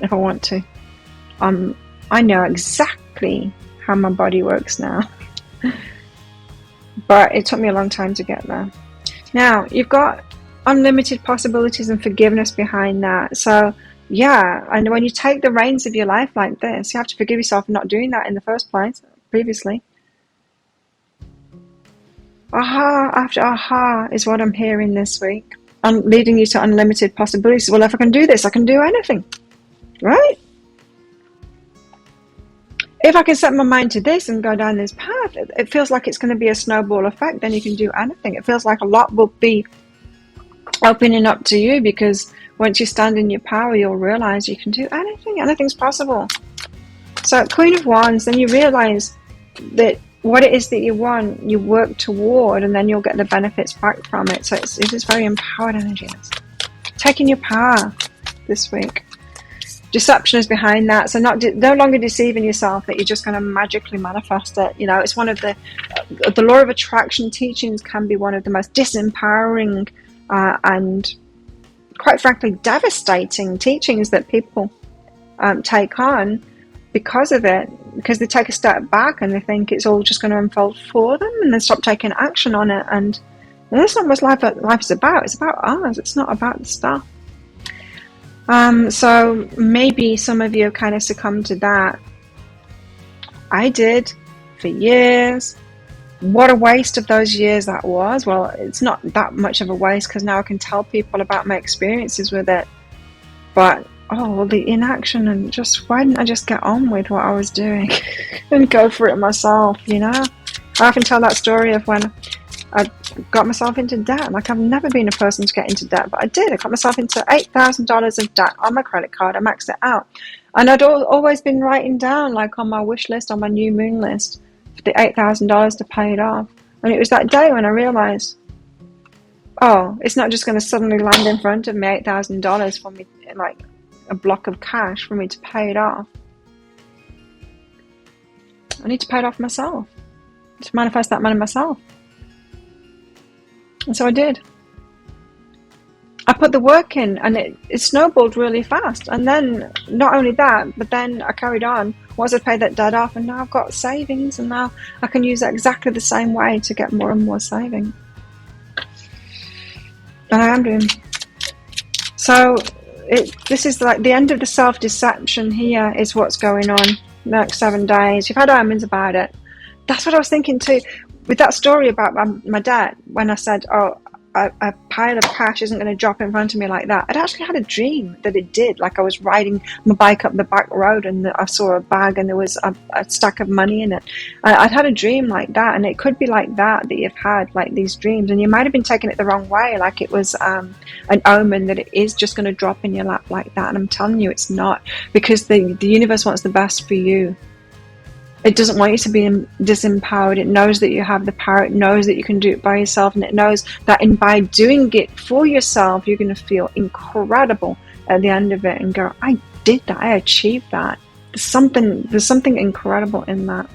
if I want to. I know exactly how my body works now. But it took me a long time to get there. Now, you've got unlimited possibilities and forgiveness behind that. So, yeah, and when you take the reins of your life like this, you have to forgive yourself for not doing that in the first place, previously. Aha after aha is what I'm hearing this week. Leading you to unlimited possibilities. Well, if I can do this, I can do anything. Right? If I can set my mind to this and go down this path, it feels like it's going to be a snowball effect. Then you can do anything. It feels like a lot will be opening up to you, because once you stand in your power, you'll realize you can do anything. Anything's possible. So Queen of Wands, then you realize that what it is that you want, you work toward, and then you'll get the benefits back from it. So it's just very empowered energy. Taking your power this week. Deception is behind that. So no longer deceiving yourself that you're just going to magically manifest it. You know, it's one of the law of attraction teachings can be one of the most disempowering and quite frankly devastating teachings that people take on because of it, because they take a step back and they think it's all just going to unfold for them, and then stop taking action on it. And that's not what life is about. It's about us. It's not about the stuff. So maybe some of you have kind of succumbed to that. I did for years. What a waste of those years that was. Well, it's not that much of a waste because now I can tell people about my experiences with it. But the inaction, and just why didn't I just get on with what I was doing and go for it myself, you know? I often tell that story of when I got myself into debt. Like, I've never been a person to get into debt, but I did. I got myself into $8,000 of debt on my credit card. I maxed it out. And I'd always been writing down, like on my wish list, on my new moon list, for the $8,000 to pay it off. And it was that day when I realized, it's not just going to suddenly land in front of me, $8,000 for me, like a block of cash for me to pay it off. I need to pay it off myself, to manifest that money myself. And so I did. I put the work in, and it snowballed really fast. And then not only that, but then I carried on. Once I paid that debt off, and now I've got savings, and now I can use that exactly the same way to get more and more savings. And I am doing. So this is like the end of the self-deception here is what's going on the next 7 days. You've had omens about it. That's what I was thinking too. With that story about my dad, when I said, a pile of cash isn't going to drop in front of me like that, I'd actually had a dream that it did. Like, I was riding my bike up the back road and I saw a bag and there was a stack of money in it. I'd had a dream like that, and it could be like that you've had, like, these dreams, and you might have been taking it the wrong way, like it was an omen that it is just going to drop in your lap like that. And I'm telling you, it's not, because the universe wants the best for you. It doesn't want you to be disempowered. It knows that you have the power. It knows that you can do it by yourself. And it knows that by doing it for yourself, you're going to feel incredible at the end of it and go, I did that. I achieved that. There's something incredible in that.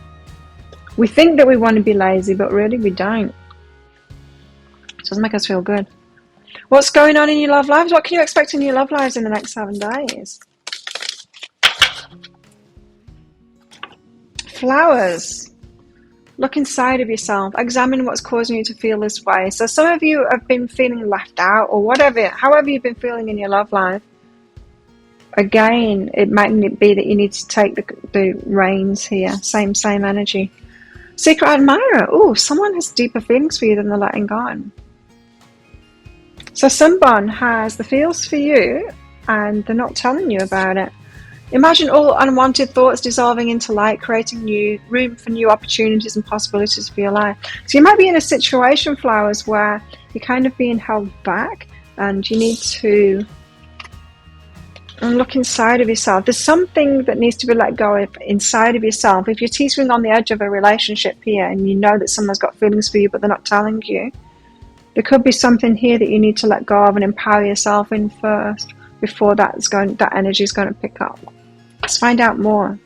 We think that we want to be lazy, but really we don't. It doesn't make us feel good. What's going on in your love lives? What can you expect in your love lives in the next 7 days? Flowers. Look inside of yourself. Examine what's causing you to feel this way. So some of you have been feeling left out, or whatever, however you've been feeling in your love life. Again, it might be that you need to take the reins here. Same energy. Secret admirer. Oh, someone has deeper feelings for you than they're letting go. So someone has the feels for you and they're not telling you about it. Imagine all unwanted thoughts dissolving into light, creating room for new opportunities and possibilities for your life. So you might be in a situation, Flowers, where you're kind of being held back and you need to look inside of yourself. There's something that needs to be let go of inside of yourself. If you're teetering on the edge of a relationship here and you know that someone's got feelings for you but they're not telling you, there could be something here that you need to let go of and empower yourself in first before that energy is going to pick up. Let's find out more.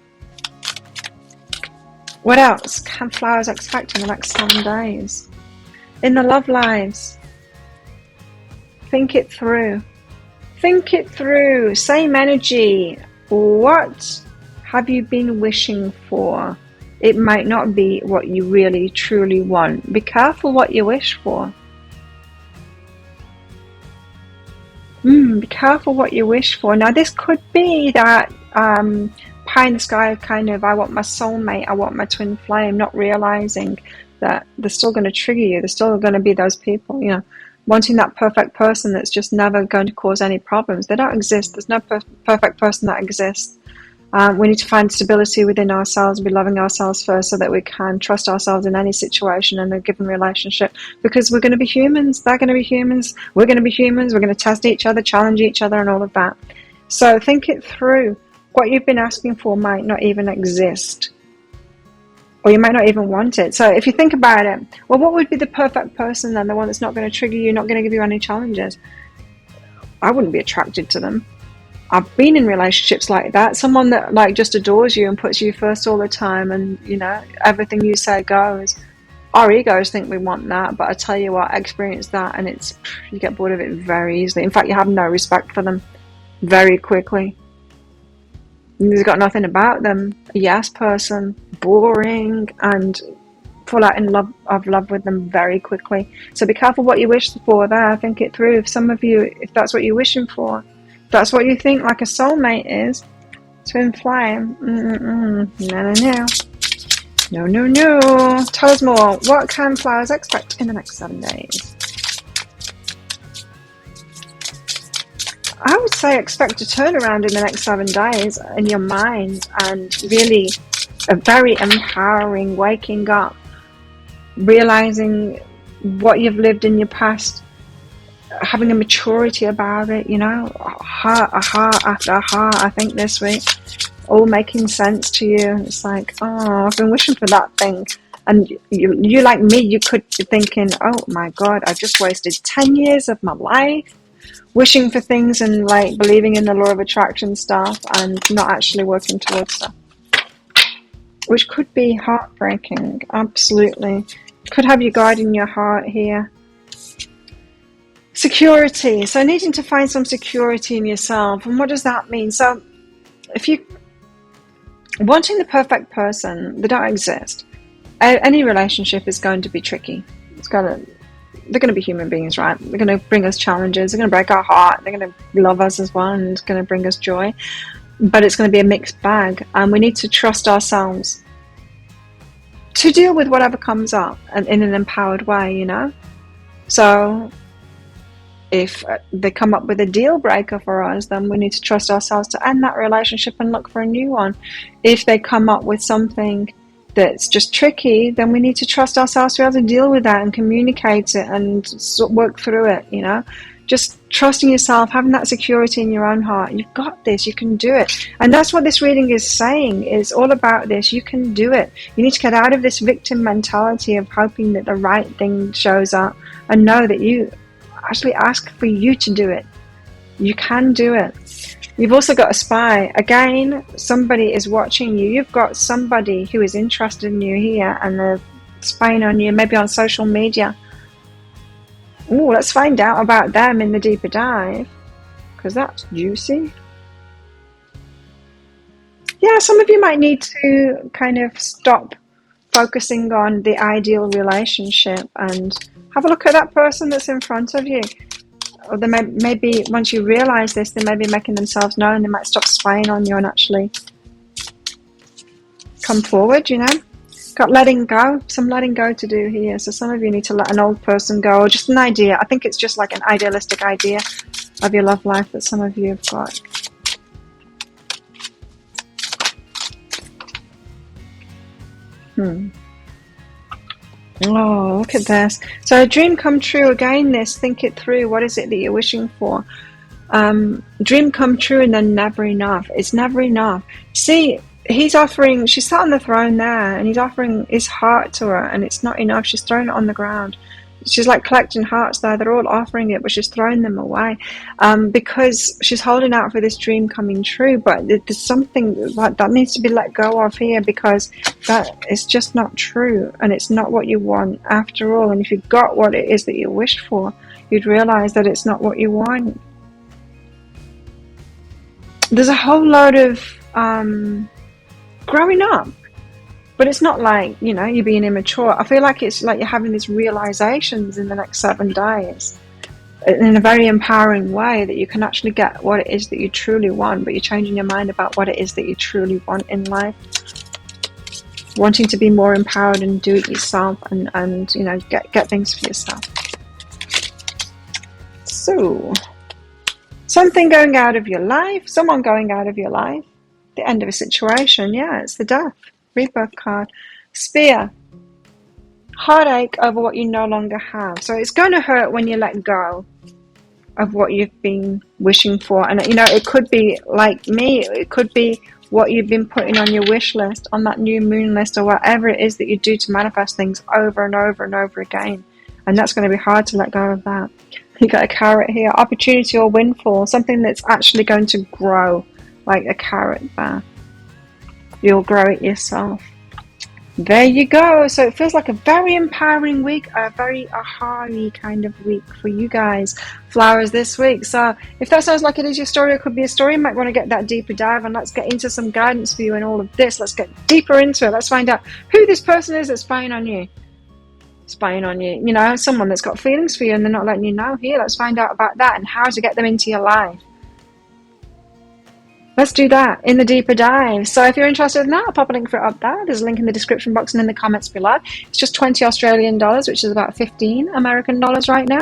What else can Flowers expect in the next 7 days? In the love lives, think it through. Think it through. Same energy. What have you been wishing for? It might not be what you really, truly want. Be careful what you wish for. Be careful what you wish for. Now, this could be that pie in the sky kind of, I want my soulmate, I want my twin flame, not realizing that they're still going to trigger you. They're still going to be those people, wanting that perfect person that's just never going to cause any problems. They don't exist. There's no perfect person that exists. We need to find stability within ourselves, be loving ourselves first so that we can trust ourselves in any situation in a given relationship, because we're going to be humans, they're going to be humans, we're going to be humans, we're going to test each other, challenge each other and all of that. So think it through. What you've been asking for might not even exist, or you might not even want it. So if you think about it, well, what would be the perfect person then? The one that's not going to trigger you, not going to give you any challenges? I wouldn't be attracted to them. I've been in relationships like that. Someone that like just adores you and puts you first all the time, and you know everything you say goes. Our egos think we want that, but I tell you what, I experienced that, and it's, you get bored of it very easily. In fact, you have no respect for them very quickly. You've got nothing about them. A yes person, boring, and fall out in love with them very quickly. So be careful what you wish for there. Think it through. If some of you, if that's what you're wishing for, that's what you think like a soulmate is, twin flame. No. Tell us more. What can flowers expect in the next 7 days? I would say expect a turnaround in the next 7 days in your mind, and really a very empowering waking up, realizing what you've lived in your past, having a maturity about it, you know, aha after aha, I think this week, all making sense to you. It's like, oh, I've been wishing for that thing. And you like me, you could be thinking, oh my God, I just wasted 10 years of my life wishing for things and like believing in the law of attraction stuff and not actually working towards stuff, which could be heartbreaking. Absolutely. Could have you guarding your heart here. Security. So needing to find some security in yourself. And what does that mean? So if you wanting the perfect person, they don't exist. Any relationship is going to be tricky. They're going to be human beings, right? They're going to bring us challenges. They're going to break our heart. They're going to love us as well, and it's going to bring us joy. But it's going to be a mixed bag, and we need to trust ourselves to deal with whatever comes up and in an empowered way, you know? So if they come up with a deal breaker for us, then we need to trust ourselves to end that relationship and look for a new one. If they come up with something that's just tricky, then we need to trust ourselves to be able to deal with that and communicate it and work through it, you know? Just trusting yourself, having that security in your own heart. You've got this, you can do it. And that's what this reading is saying. It's all about this. You can do it. You need to get out of this victim mentality of hoping that the right thing shows up, and know that you actually ask for you to do it. You can do it. You've also got a spy. Again, somebody is watching you. You've got somebody who is interested in you here, and they're spying on you, maybe on social media. Ooh, let's find out about them in the deeper dive, because that's juicy. Yeah, some of you might need to kind of stop focusing on the ideal relationship and have a look at that person that's in front of you. Or they maybe once you realize this, they may be making themselves known. They might stop spying on you and actually come forward, you know. Got letting go, some letting go to do here. So some of you need to let an old person go, or just an idea. I think it's just like an idealistic idea of your love life that some of you have got. Oh, look at this. So a dream come true. Again, this, think it through. What is it that you're wishing for? Dream come true, and then never enough. It's never enough. See, he's offering, she's sat on the throne there, and he's offering his heart to her, and it's not enough. She's thrown it on the ground. She's like collecting hearts there. They're all offering it, but she's throwing them away because she's holding out for this dream coming true. But there's something that needs to be let go of here, because that is just not true, and it's not what you want after all. And if you got what it is that you wished for, you'd realize that it's not what you want. There's a whole load of growing up. But it's not like, you know, you're being immature. I feel like it's like you're having these realizations in the next 7 days in a very empowering way, that you can actually get what it is that you truly want, but you're changing your mind about what it is that you truly want in life. Wanting to be more empowered and do it yourself, and you know, get things for yourself. So, something going out of your life, someone going out of your life. The end of a situation. Yeah, it's the death. Rebirth card. Spear. Heartache over what you no longer have. So it's going to hurt when you let go of what you've been wishing for. And, you know, it could be like me. It could be what you've been putting on your wish list, on that new moon list, or whatever it is that you do to manifest things over and over and over again. And that's going to be hard to let go of that. You got a carrot here. Opportunity or windfall. Something that's actually going to grow, like a carrot there. You'll grow it yourself. There you go. So it feels like a very empowering week, a very aha-y kind of week for you guys. Flowers this week. So if that sounds like it is your story, it could be a story, you might want to get that deeper dive, and let's get into some guidance for you in all of this. Let's get deeper into it. Let's find out who this person is that's spying on you. Spying on you. You know, someone that's got feelings for you and they're not letting you know. Here, let's find out about that and how to get them into your life. Let's do that in the deeper dive. So if you're interested in that, I'll pop a link for it up there. There's a link in the description box and in the comments below. It's just 20 Australian dollars, which is about 15 American dollars right now.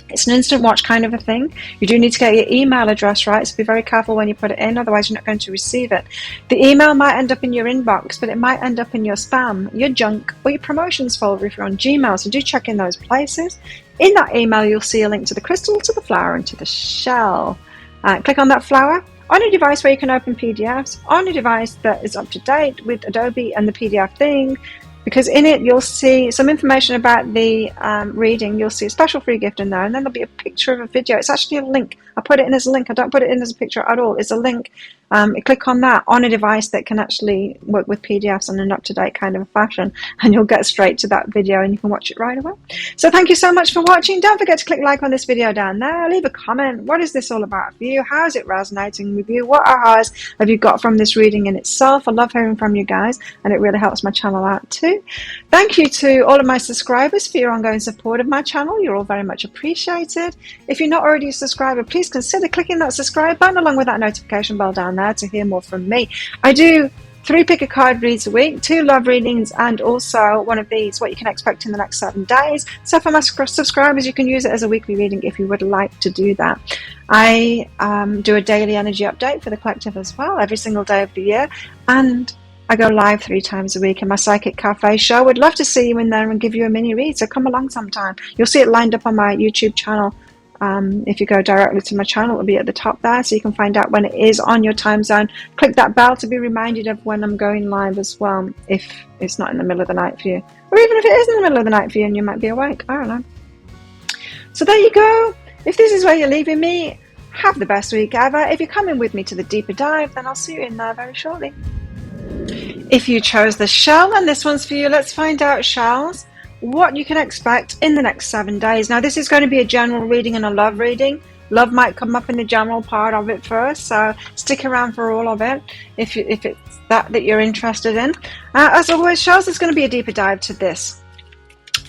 It's an instant watch kind of a thing. You do need to get your email address right, so be very careful when you put it in, otherwise you're not going to receive it. The email might end up in your inbox, but it might end up in your spam, your junk, or your promotions folder if you're on Gmail, so do check in those places. In that email, you'll see a link to the crystal, to the flower, and to the shell. Click on that flower. On a device where you can open PDFs, on a device that is up to date with Adobe and the PDF thing, because in it you'll see some information about the reading. You'll see a special free gift in there, and then there'll be a picture of a video. It's actually a link. I put it in as a link. I don't put it in as a picture at all. It's a link. Click on that on a device that can actually work with PDFs in an up-to-date kind of fashion, and you'll get straight to that video and you can watch it right away. So thank you so much for watching. Don't forget to click like on this video down there. Leave a comment. What is this all about for you? How is it resonating with you? What ahas have you got from this reading in itself? I love hearing from you guys, and it really helps my channel out too. Thank you to all of my subscribers for your ongoing support of my channel. You're all very much appreciated. If you're not already a subscriber, please consider clicking that subscribe button along with that notification bell down there to hear more from me. I do 3 pick a card reads a week, 2 love readings, and also one of these, what you can expect in the next 7 days. So for my subscribers, you can use it as a weekly reading if you would like to do that. I do a daily energy update for the collective as well, every single day of the year, and I go live 3 times a week in my Psychic Cafe show. Would love to see you in there and give you a mini read, so come along sometime. You'll see it lined up on my YouTube channel. If you go directly to my channel, it'll be at the top there, so you can find out when it is on your time zone. Click that bell to be reminded of when I'm going live as well, if it's not in the middle of the night for you. Or even if it is in the middle of the night for you and you might be awake, I don't know. So there you go. If this is where you're leaving me, have the best week ever. If you're coming with me to the deeper dive, then I'll see you in there very shortly. If you chose the shell, then this one's for you. Let's find out, shells, what you can expect in the next 7 days. Now, this is going to be a general reading and a love reading. Love might come up in the general part of it first, so stick around for all of it if it's that you're interested in. As always, shells, there's going to be a deeper dive to this.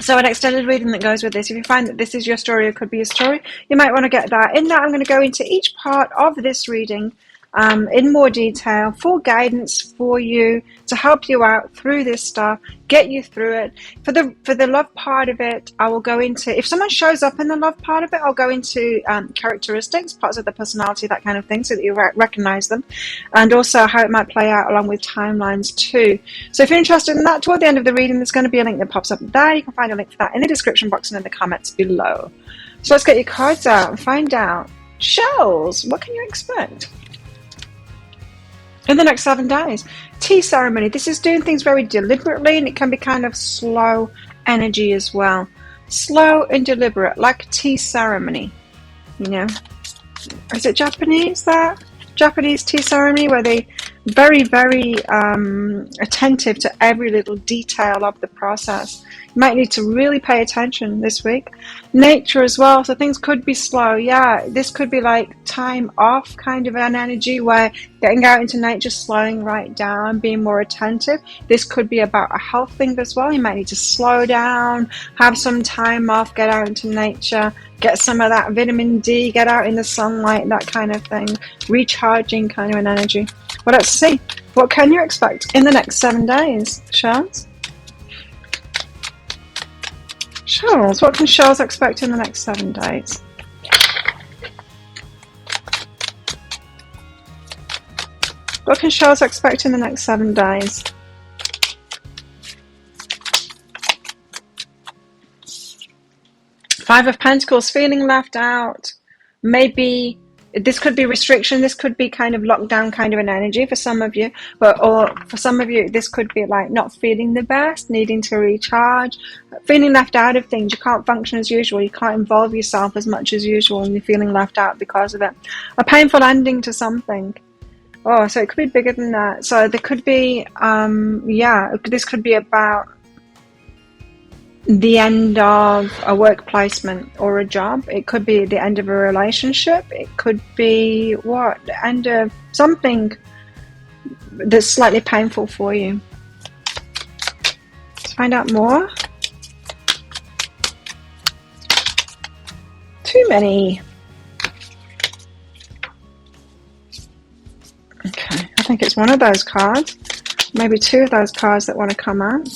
So an extended reading that goes with this. If you find that this is your story or could be a story, you might want to get that. In that, I'm going to go into each part of this reading in more detail for guidance for you to help you out through this stuff, get you through it. For the love part of it, I will go into, if someone shows up in the love part of it, I'll go into characteristics, parts of the personality, that kind of thing, so that you recognize them, and also how it might play out along with timelines too. So if you're interested in that, toward the end of the reading, there's going to be a link that pops up there. You can find a link for that in the description box and in the comments below. So let's get your cards out and find out, shells, what can you expect in the next 7 days? Tea ceremony. This is doing things very deliberately, and it can be kind of slow energy as well. Slow and deliberate, like a tea ceremony. You know, is it Japanese, that? Japanese tea ceremony, where they very, very attentive to every little detail of the process. You might need to really pay attention this week. Nature as well, so things could be slow. Yeah, this could be like time off kind of an energy, where getting out into nature, slowing right down, being more attentive. This could be about a health thing as well. You might need to slow down, have some time off, get out into nature, get some of that vitamin D, get out in the sunlight, that kind of thing. Recharging kind of an energy. Well, let's see. What can you expect in the next 7 days, shells? Shells, what can shells expect in the next 7 days? What can Charles expect in the next 7 days? Five of Pentacles, feeling left out. Maybe this could be restriction. This could be kind of lockdown kind of an energy for some of you. Or for some of you, this could be like not feeling the best, needing to recharge, feeling left out of things. You can't function as usual. You can't involve yourself as much as usual, and you're feeling left out because of it. A painful ending to something. Oh, so it could be bigger than that. So there could be, this could be about the end of a work placement or a job. It could be the end of a relationship. It could be the end of something that's slightly painful for you. Let's find out more. Too many. Okay, I think it's one of those cards. Maybe 2 of those cards that want to come out.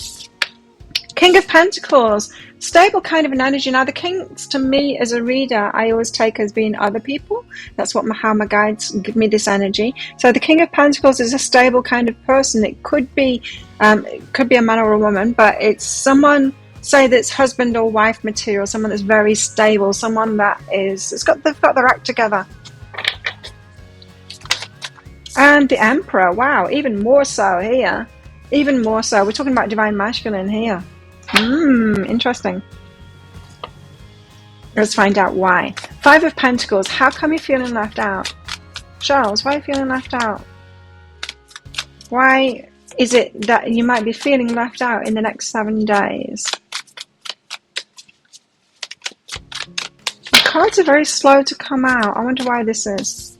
King of Pentacles, stable kind of an energy. Now the kings to me as a reader, I always take as being other people. That's how my guides give me this energy. So the King of Pentacles is a stable kind of person. It could be a man or a woman, but it's someone, say that's husband or wife material, someone that's very stable, someone that they've got their act together. And the Emperor, wow, even more so here. Even more so. We're talking about divine masculine here. Interesting. Let's find out why. 5 of Pentacles, how come you're feeling left out? Charles, why are you feeling left out? Why is it that you might be feeling left out in the next 7 days? The cards are very slow to come out. I wonder why this is.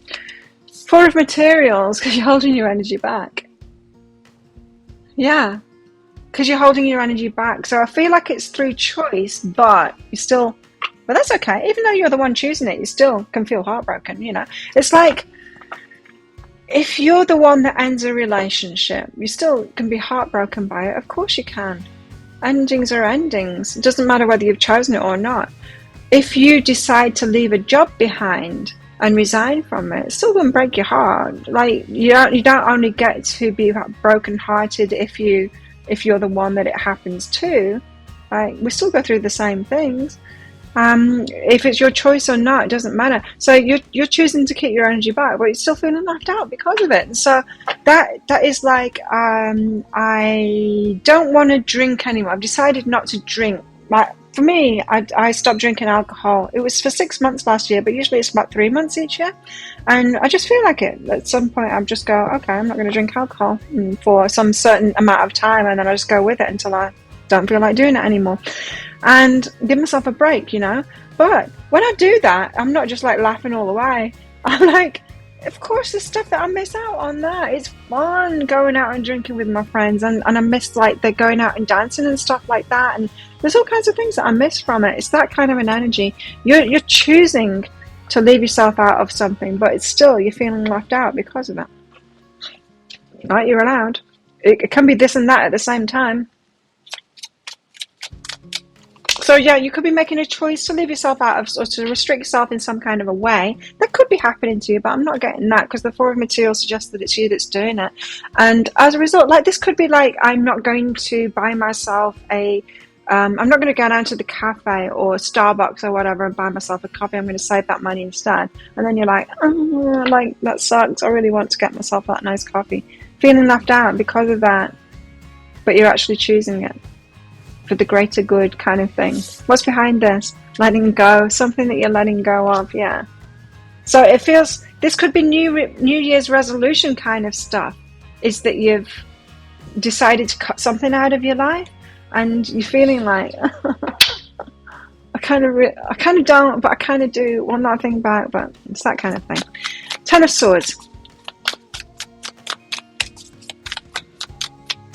4 of Materials, because you're holding your energy back. Yeah, because you're holding your energy back. So I feel like it's through choice, but you still, but that's okay. Even though you're the one choosing it, you still can feel heartbroken, you know. It's like, if you're the one that ends a relationship, you still can be heartbroken by it. Of course you can. Endings are endings. It doesn't matter whether you've chosen it or not. If you decide to leave a job behind and resign from it, it's still going to break your heart. Like, you don't only get to be broken-hearted if you're the one that it happens to. Like, we still go through the same things. If it's your choice or not, it doesn't matter. So you're choosing to keep your energy back, but you're still feeling left out because of it. And so that is like, I don't want to drink anymore. I've decided not to drink. Like, for me, I stopped drinking alcohol. It was for 6 months last year, but usually it's about 3 months each year. And I just feel like it. At some point, I just go, okay, I'm not going to drink alcohol for some certain amount of time, and then I just go with it until I don't feel like doing it anymore. And give myself a break, you know. But when I do that, I'm not just like laughing all the way. I'm like, of course, there's stuff that I miss out on that. It's fun going out and drinking with my friends, and I miss like they're going out and dancing and stuff like that. And there's all kinds of things that I miss from it. It's that kind of an energy. You're choosing to leave yourself out of something, but it's still, you're feeling left out because of it. Right? You're allowed. It can be this and that at the same time. So yeah, you could be making a choice to leave yourself out of, or to restrict yourself in some kind of a way. That could be happening to you, but I'm not getting that, because the 4 of Materials suggests that it's you that's doing it. And as a result, like, this could be like, I'm not going to buy myself I'm not going to go down to the cafe or Starbucks or whatever and buy myself a coffee. I'm going to save that money instead. And then you're like, oh, like, that sucks. I really want to get myself that nice coffee. Feeling left out because of that, but you're actually choosing it for the greater good kind of thing. What's behind this? Letting go, something that you're letting go of, yeah. So it feels, this could be New Year's resolution kind of stuff, is that you've decided to cut something out of your life, and you're feeling like, I kind of don't, but I kind of do, want that thing back, but it's that kind of thing. 10 of Swords.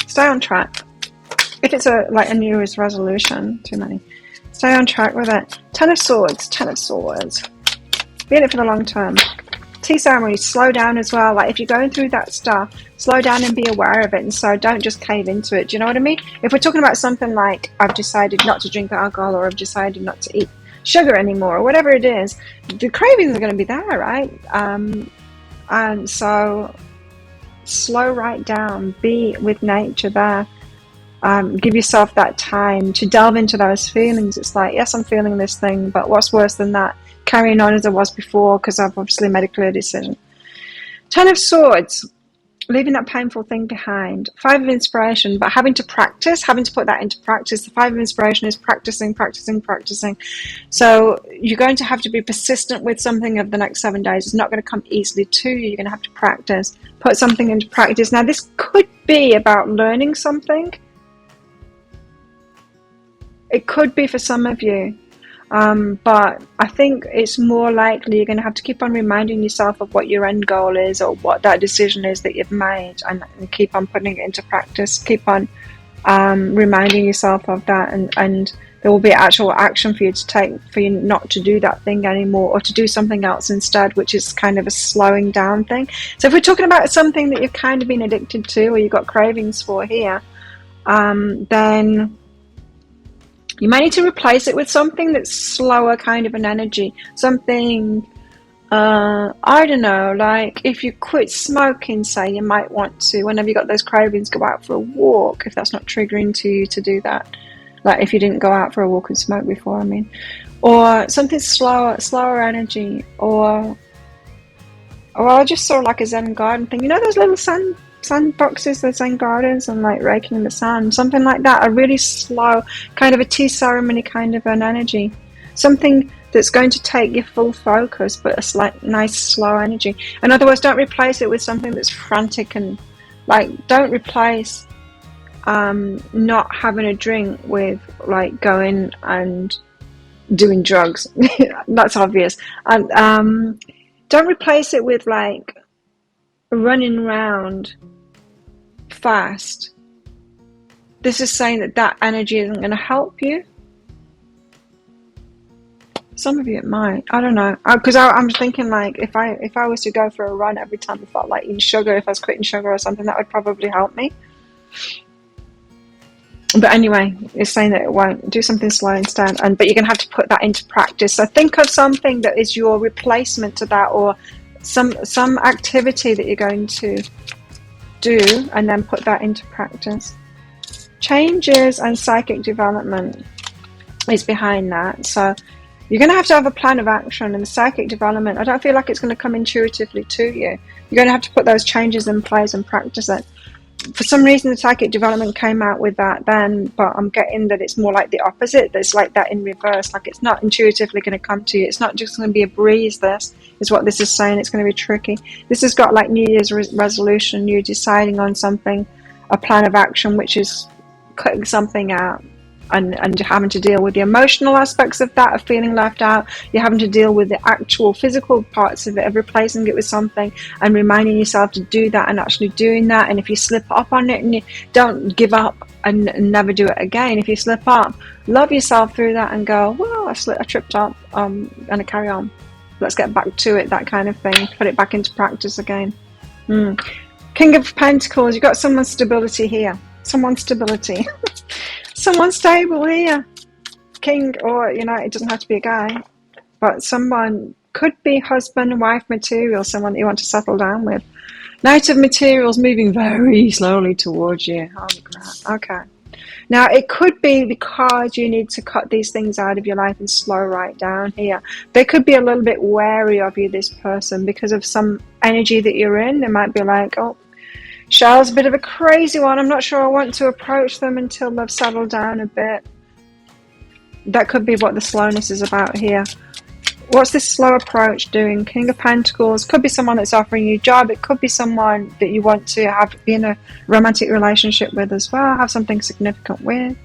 Stay on track. If it's a New Year's resolution, too many. Stay on track with it. 10 of Swords, 10 of Swords. Be in it for the long term. Tea ceremony, slow down as well. Like, if you're going through that stuff, slow down and be aware of it. And so don't just cave into it. Do you know what I mean? If we're talking about something like, I've decided not to drink alcohol, or I've decided not to eat sugar anymore, or whatever it is, the cravings are going to be there, right? And so slow right down, be with nature there. Give yourself that time to delve into those feelings. It's like, yes, I'm feeling this thing, but what's worse than that? Carrying on as I was before, because I've obviously made a clear decision. Ten of Swords, leaving that painful thing behind. Five of Inspiration, but having to practice, having to put that into practice. The Five of Inspiration is practicing. So you're going to have to be persistent with something over the next 7 days. It's not going to come easily to you. You're going to have to practice, put something into practice. Now, this could be about learning something. It could be for some of you. But I think it's more likely you're going to have to keep on reminding yourself of what your end goal is, or what that decision is that you've made, and keep on putting it into practice. Keep on reminding yourself of that, and there will be actual action for you to take, for you not to do that thing anymore, or to do something else instead, which is kind of a slowing down thing. So if we're talking about something that you've kind of been addicted to, or you've got cravings for here, then you might need to replace it with something that's slower kind of an energy. Something, I don't know, like if you quit smoking, say, you might want to, whenever you got those cravings, go out for a walk, if that's not triggering to you to do that. Like if you didn't go out for a walk and smoke before, I mean. Or something slower energy. Or I just saw like a Zen garden thing. You know those little sand boxes, the Zen gardens, and like raking the sand, something like that. A really slow, kind of a tea ceremony kind of an energy. Something that's going to take your full focus, but a nice slow energy. In other words, don't replace it with something that's frantic, and like don't replace not having a drink with like going and doing drugs. That's obvious. And don't replace it with like running around fast. This is saying that energy isn't going to help you. Some of you it might. I don't know, because I'm thinking like if I was to go for a run every time I felt like eating sugar, if I was quitting sugar or something, that would probably help me. But anyway, it's saying that it won't. Do something slow instead, but you're going to have to put that into practice. So think of something that is your replacement to that, or some activity that you're going to do, and then put that into practice. Changes and psychic development is behind that. So you're going to have a plan of action, and the psychic development, I don't feel like it's going to come intuitively to you. You're going to have to put those changes in place and practice it. For some reason the psychic development came out with that then, but I'm getting that it's more like the opposite. It's like that in reverse, like it's not intuitively going to come to you. It's not just going to be a breeze. This is what this is saying. It's going to be tricky. This has got like New Year's resolution, you deciding on something, a plan of action, which is cutting something out, and having to deal with the emotional aspects of that, of feeling left out. You're having to deal with the actual physical parts of it, of replacing it with something, and reminding yourself to do that, and actually doing that. And if you slip up on it, and you don't give up and never do it again. If you slip up, love yourself through that and go, well, I tripped up, and I carry on. Let's get back to it, that kind of thing. Put it back into practice again. King of Pentacles, you've got someone's stability here. Someone's stability. Someone stable here. King, or it doesn't have to be a guy, but someone could be husband and wife material, someone that you want to settle down with. Knight of Materials moving very slowly towards you. Holy crap. Okay. Now, it could be because you need to cut these things out of your life and slow right down here. They could be a little bit wary of you, this person, because of some energy that you're in. They might be like, oh, Cheryl's a bit of a crazy one. I'm not sure I want to approach them until they've settled down a bit. That could be what the slowness is about here. What's this slow approach doing? King of Pentacles. Could be someone that's offering you a job. It could be someone that you want to be in a romantic relationship with as well. Have something significant with.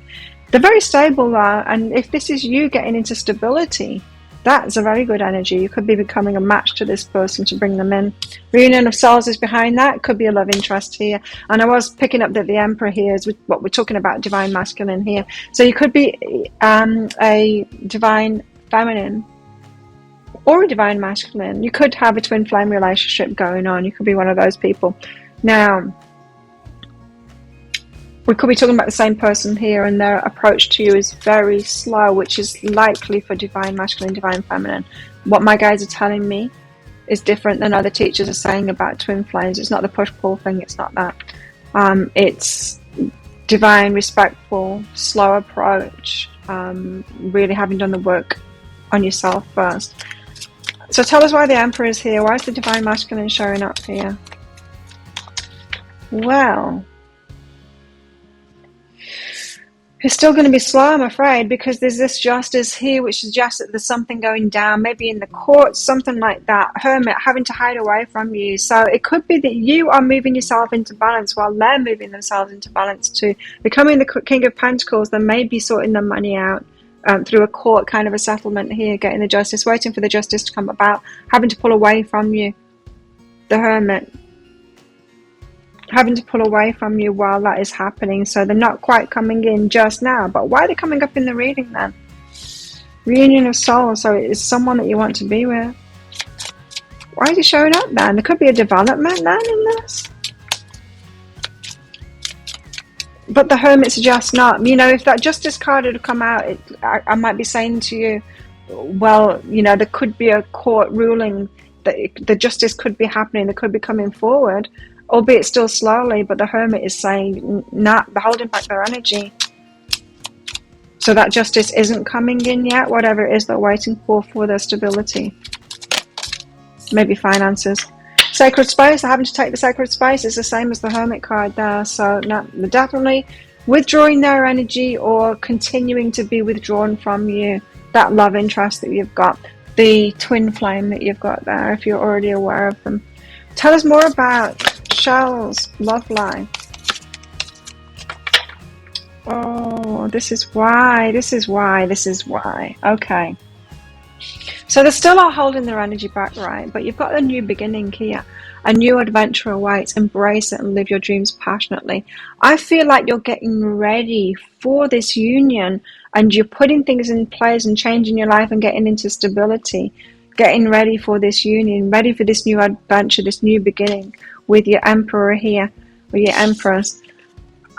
They're very stable though. And if this is you getting into stability, that's a very good energy. You could be becoming a match to this person to bring them in. Reunion of Souls is behind that. Could be a love interest here. And I was picking up that the Emperor here is what we're talking about, divine masculine here. So you could be a divine feminine or a divine masculine. You could have a twin flame relationship going on. You could be one of those people. Now, we could be talking about the same person here, and their approach to you is very slow, which is likely for divine masculine, divine feminine. What my guides are telling me is different than other teachers are saying about twin flames. It's not the push-pull thing. It's not that. It's divine, respectful, slow approach, really having done the work on yourself first. So tell us why the Emperor is here. Why is the Divine Masculine showing up here? Well, it's still going to be slow, I'm afraid, because there's this Justice here, which suggests that there's something going down, maybe in the courts, something like that. Hermit, having to hide away from you. So it could be that you are moving yourself into balance while they're moving themselves into balance too. Becoming the King of Pentacles, they may be sorting their money out through a court kind of a settlement here, getting the justice, waiting for the justice to come about, having to pull away from you. The Hermit. Having to pull away from you while that is happening, so they're not quite coming in just now. But why are they coming up in the reading then? Reunion of souls, so it's someone that you want to be with. Why is he showing up then? There could be a development then in this. But the Hermit's just not. You know, if that Justice card had come out, I might be saying to you, well, you know, there could be a court ruling that the justice could be happening, they could be coming forward, albeit still slowly, but the Hermit is saying, nah, they're holding back their energy. So that justice isn't coming in yet, whatever it is they're waiting for their stability. Maybe finances. Sacred space, they're having to take the sacred space. It's the same as the Hermit card there. So no, they're definitely withdrawing their energy or continuing to be withdrawn from you. That love interest that you've got. The twin flame that you've got there, if you're already aware of them. Tell us more about Shell's love life. Oh, this is why. Okay. So they still are holding their energy back, right? But you've got a new beginning here. A new adventure awaits. Embrace it and live your dreams passionately. I feel like you're getting ready for this union and you're putting things in place and changing your life and getting into stability. Getting ready for this union, ready for this new adventure, this new beginning with your Emperor here, or your Empress.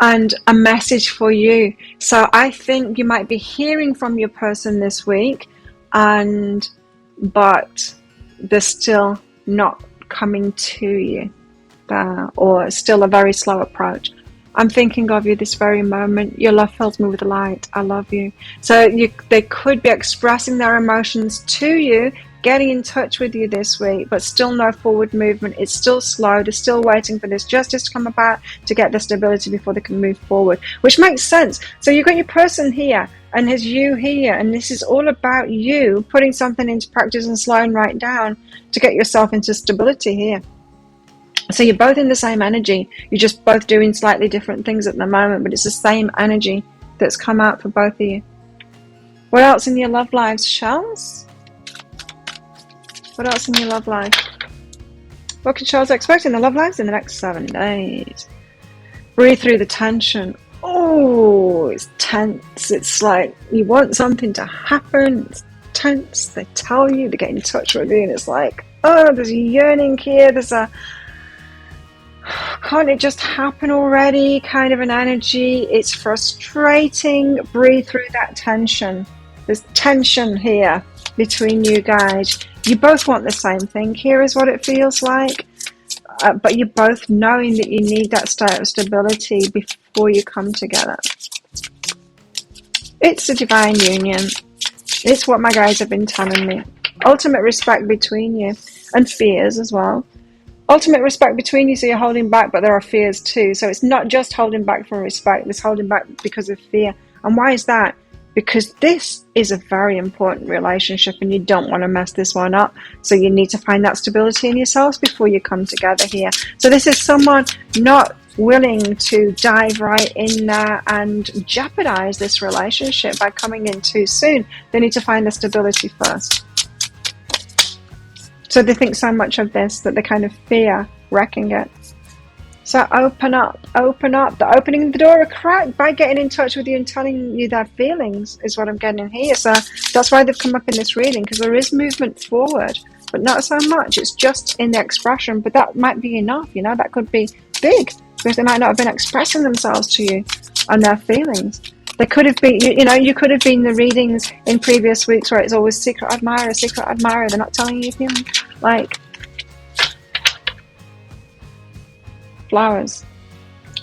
And a message for you. So I think you might be hearing from your person this week, but they're still not coming to you, or still a very slow approach. I'm thinking of you this very moment. Your love fills me with light. I love you. So they could be expressing their emotions to you, getting in touch with you this week, but still no forward movement. It's still slow. They're still waiting for this justice to come about to get the stability before they can move forward, which makes sense. So you've got your person here and there's you here, and this is all about you putting something into practice and slowing right down to get yourself into stability here. So you're both in the same energy. You're just both doing slightly different things at the moment, but it's the same energy that's come out for both of you. What else in your love lives, Shells? What else in your love life? What can Shells expect in the love lives in the next 7 days? Breathe through the tension. Oh, it's tense. It's like you want something to happen. It's tense. They tell you, they get in touch with you, and it's like, oh, there's a yearning here. There's a, can't it just happen already kind of an energy. It's frustrating. Breathe through that tension. There's tension here between you guys. You both want the same thing here is what it feels like, but you're both knowing that you need that state of stability before you come together. It's a divine union. It's what my guys have been telling me. Ultimate respect between you, and fears as well. Ultimate respect between you, so you're holding back, but there are fears too. So it's not just holding back from respect, it's holding back because of fear. And why is that? Because this is a very important relationship and you don't want to mess this one up. So you need to find that stability in yourselves before you come together here. So this is someone not willing to dive right in there and jeopardize this relationship by coming in too soon. They need to find the stability first. So they think so much of this that they kind of fear wrecking it. So open up. They're opening the door a crack by getting in touch with you and telling you their feelings is what I'm getting here. So that's why they've come up in this reading, because there is movement forward, but not so much. It's just in the expression, but that might be enough, you know, that could be big because they might not have been expressing themselves to you on their feelings. They could have been, you could have been the readings in previous weeks where it's always secret admirer. They're not telling you feelings. Like, Flowers.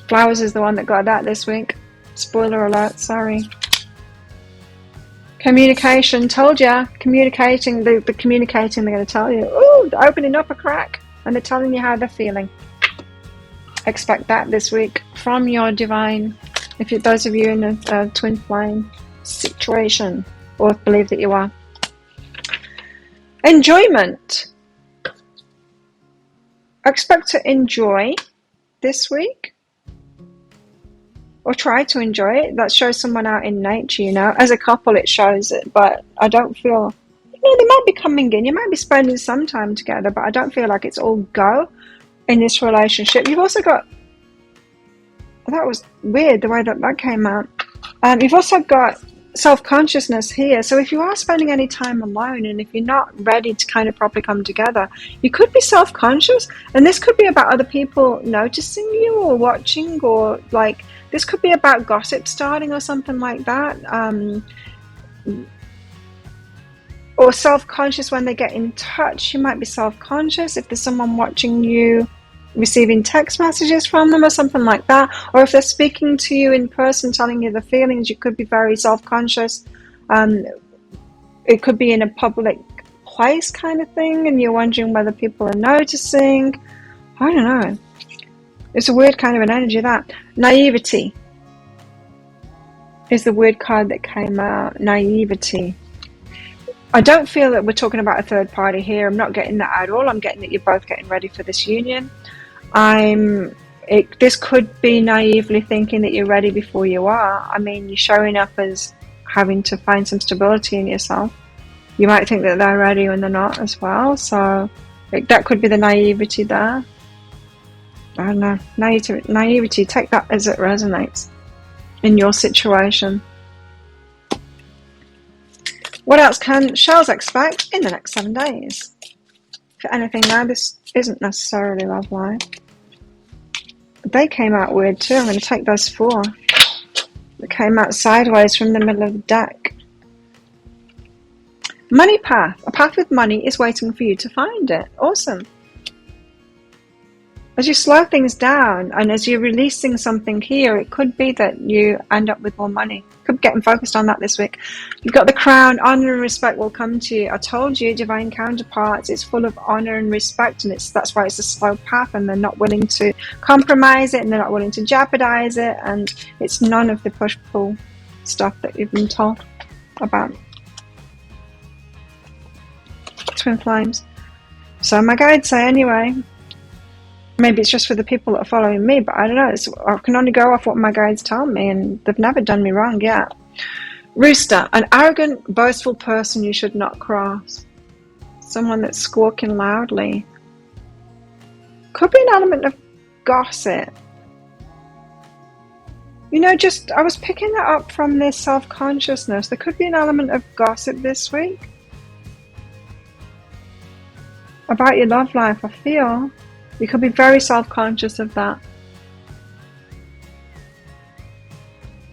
Flowers is the one that got that this week. Spoiler alert, sorry. Communication, told ya. Communicating, the communicating, they're going to tell you. Ooh, they're opening up a crack and they're telling you how they're feeling. Expect that this week from your divine, if you, those of you in a twin flame situation, or believe that you are. Enjoyment. Expect to enjoy this week, or try to enjoy it. That shows someone out in nature, you know. As a couple, it shows it, but I don't feel, you know, they might be coming in. You might be spending some time together, but I don't feel like it's all go in this relationship. You've also got, that was weird the way that came out. You've also got self-consciousness here. So if you are spending any time alone, and if you're not ready to kind of properly come together, you could be self-conscious, and this could be about other people noticing you or watching, or like this could be about gossip starting or something like that, or self-conscious when they get in touch. You might be self-conscious if there's someone watching you, receiving text messages from them or something like that, or if they're speaking to you in person, telling you the feelings, you could be very self-conscious. It could be in a public place kind of thing, and you're wondering whether people are noticing. I don't know. It's a weird kind of an energy, that. Naivety is the weird card that came out. Naivety. I don't feel that we're talking about a third party here. I'm not getting that at all. I'm getting that you're both getting ready for this union. This could be naively thinking that you're ready before you are. I mean, you're showing up as having to find some stability in yourself. You might think that they're ready when they're not as well. So that could be the naivety there. I don't know. Naivety, take that as it resonates in your situation. What else can Shells expect in the next 7 days? For anything now, this isn't necessarily love life. They came out weird too. I'm going to take those 4. They came out sideways from the middle of the deck. Money path. A path with money is waiting for you to find it. Awesome. As you slow things down and as you're releasing something here, it could be that you end up with more money. Could be getting focused on that this week. You've got the crown. Honor and respect will come to you. I told you, divine counterparts, it's full of honor and respect, and that's why it's a slow path, and they're not willing to compromise it, and they're not willing to jeopardize it, and it's none of the push-pull stuff that you've been told about. Twin flames. So my guides say anyway. Maybe it's just for the people that are following me, but I don't know. I can only go off what my guides tell me, and they've never done me wrong yet. Rooster, an arrogant, boastful person you should not cross. Someone that's squawking loudly. Could be an element of gossip. You know, I was picking that up from this self-consciousness. There could be an element of gossip this week about your love life, I feel. You could be very self-conscious of that.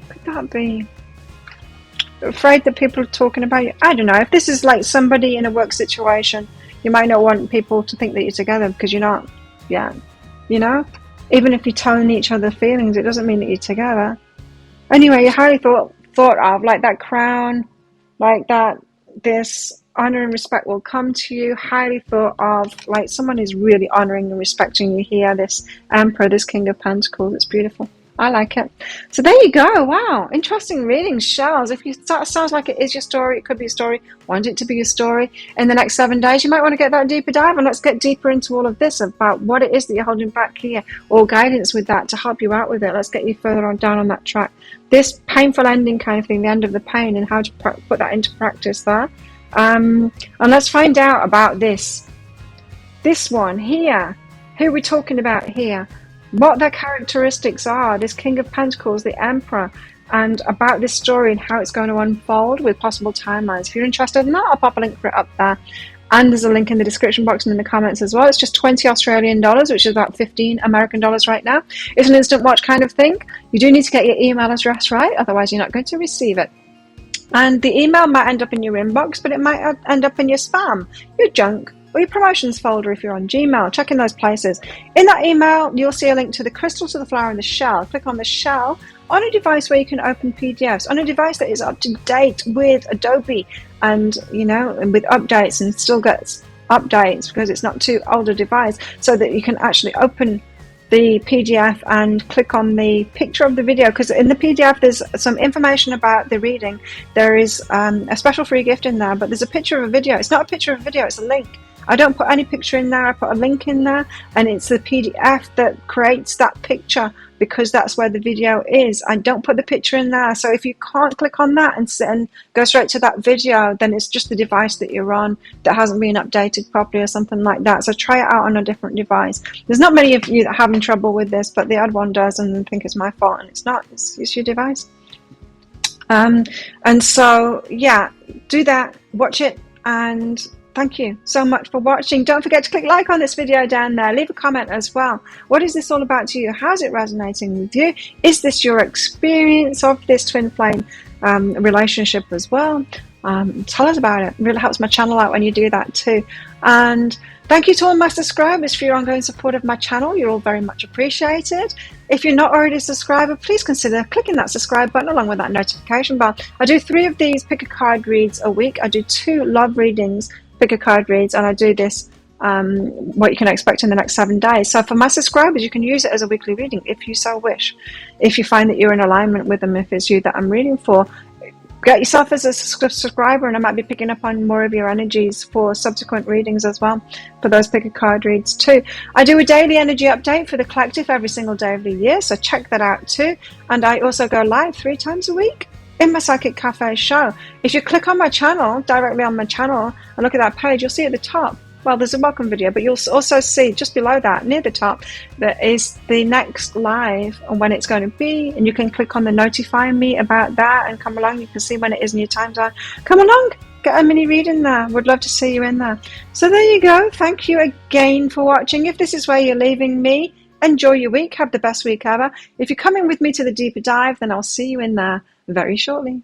Could that be? Afraid that people are talking about you? I don't know. If this is like somebody in a work situation, you might not want people to think that you're together because you're not yet. You know? Even if you're telling each other feelings, it doesn't mean that you're together. Anyway, you're highly thought of, like that crown, like that, this honor and respect will come to you, highly thought of, like someone is really honoring and respecting you here, this Emperor, this King of Pentacles. It's beautiful. I like it. So there you go. Wow. Interesting reading, Shells. If you sounds like it is your story, it could be a story. Want it to be your story in the next 7 days, you might want to get that deeper dive, and let's get deeper into all of this about what it is that you're holding back here, or guidance with that to help you out with it. Let's get you further on down on that track. This painful ending kind of thing, the end of the pain, and how to put that into practice there. And let's find out about this one here. Who we're talking about here, what their characteristics are, this King of Pentacles, the Emperor, and about this story and how it's going to unfold with possible timelines. If you're interested in that, I'll pop a link for it up there, and there's a link in the description box and in the comments as well. It's just 20 Australian dollars, which is about 15 American dollars right now. It's an instant watch kind of thing. You do need to get your email address right, otherwise you're not going to receive it. And the email might end up in your inbox, but it might end up in your spam, your junk, or your promotions folder if you're on Gmail. Check in those places. In that email, you'll see a link to the crystal, to the flower, and the shell. Click on the shell on a device where you can open PDFs, on a device that is up to date with Adobe and, and with updates, and still gets updates because it's not too old a device, so that you can actually open the PDF and click on the picture of the video, because in the PDF there's some information about the reading. There is a special free gift in there, but there's a picture of a video. It's not a picture of a video, it's a link. I don't put any picture in there, I put a link in there, and it's the PDF that creates that picture, because that's where the video is. I don't put the picture in there. So if you can't click on that and go straight to that video, then it's just the device that you're on that hasn't been updated properly or something like that. So try it out on a different device. There's not many of you that are having trouble with this, but the odd one does and think it's my fault, and it's not. It's your device. And so, yeah, do that, watch it, and thank you so much for watching. Don't forget to click like on this video down there. Leave a comment as well. What is this all about to you? How's it resonating with you? Is this your experience of this twin flame relationship as well? Tell us about it. It really helps my channel out when you do that too. And thank you to all my subscribers for your ongoing support of my channel. You're all very much appreciated. If you're not already a subscriber, please consider clicking that subscribe button along with that notification bell. I do 3 of these pick a card reads a week. I do 2 love readings, pick a card reads, and I do this what you can expect in the next 7 days. So for my subscribers, you can use it as a weekly reading if you so wish, if you find that you're in alignment with them, if it's you that I'm reading for. Get yourself as a subscriber, and I might be picking up on more of your energies for subsequent readings as well, for those pick a card reads too. I do a daily energy update for the collective every single day of the year, so check that out too. And I also go live 3 times a week in my Psychic Cafe show. If you click on my channel, directly on my channel, and look at that page, you'll see at the top, well, there's a welcome video, but you'll also see just below that, near the top, that is the next live and when it's going to be, and you can click on the notify me about that and come along. You can see when it is in your time zone. Come along, get a mini reading there. Would love to see you in there. So there you go. Thank you again for watching. If this is where you're leaving me, enjoy your week. Have the best week ever. If you're coming with me to the deeper dive, then I'll see you in there very shortly.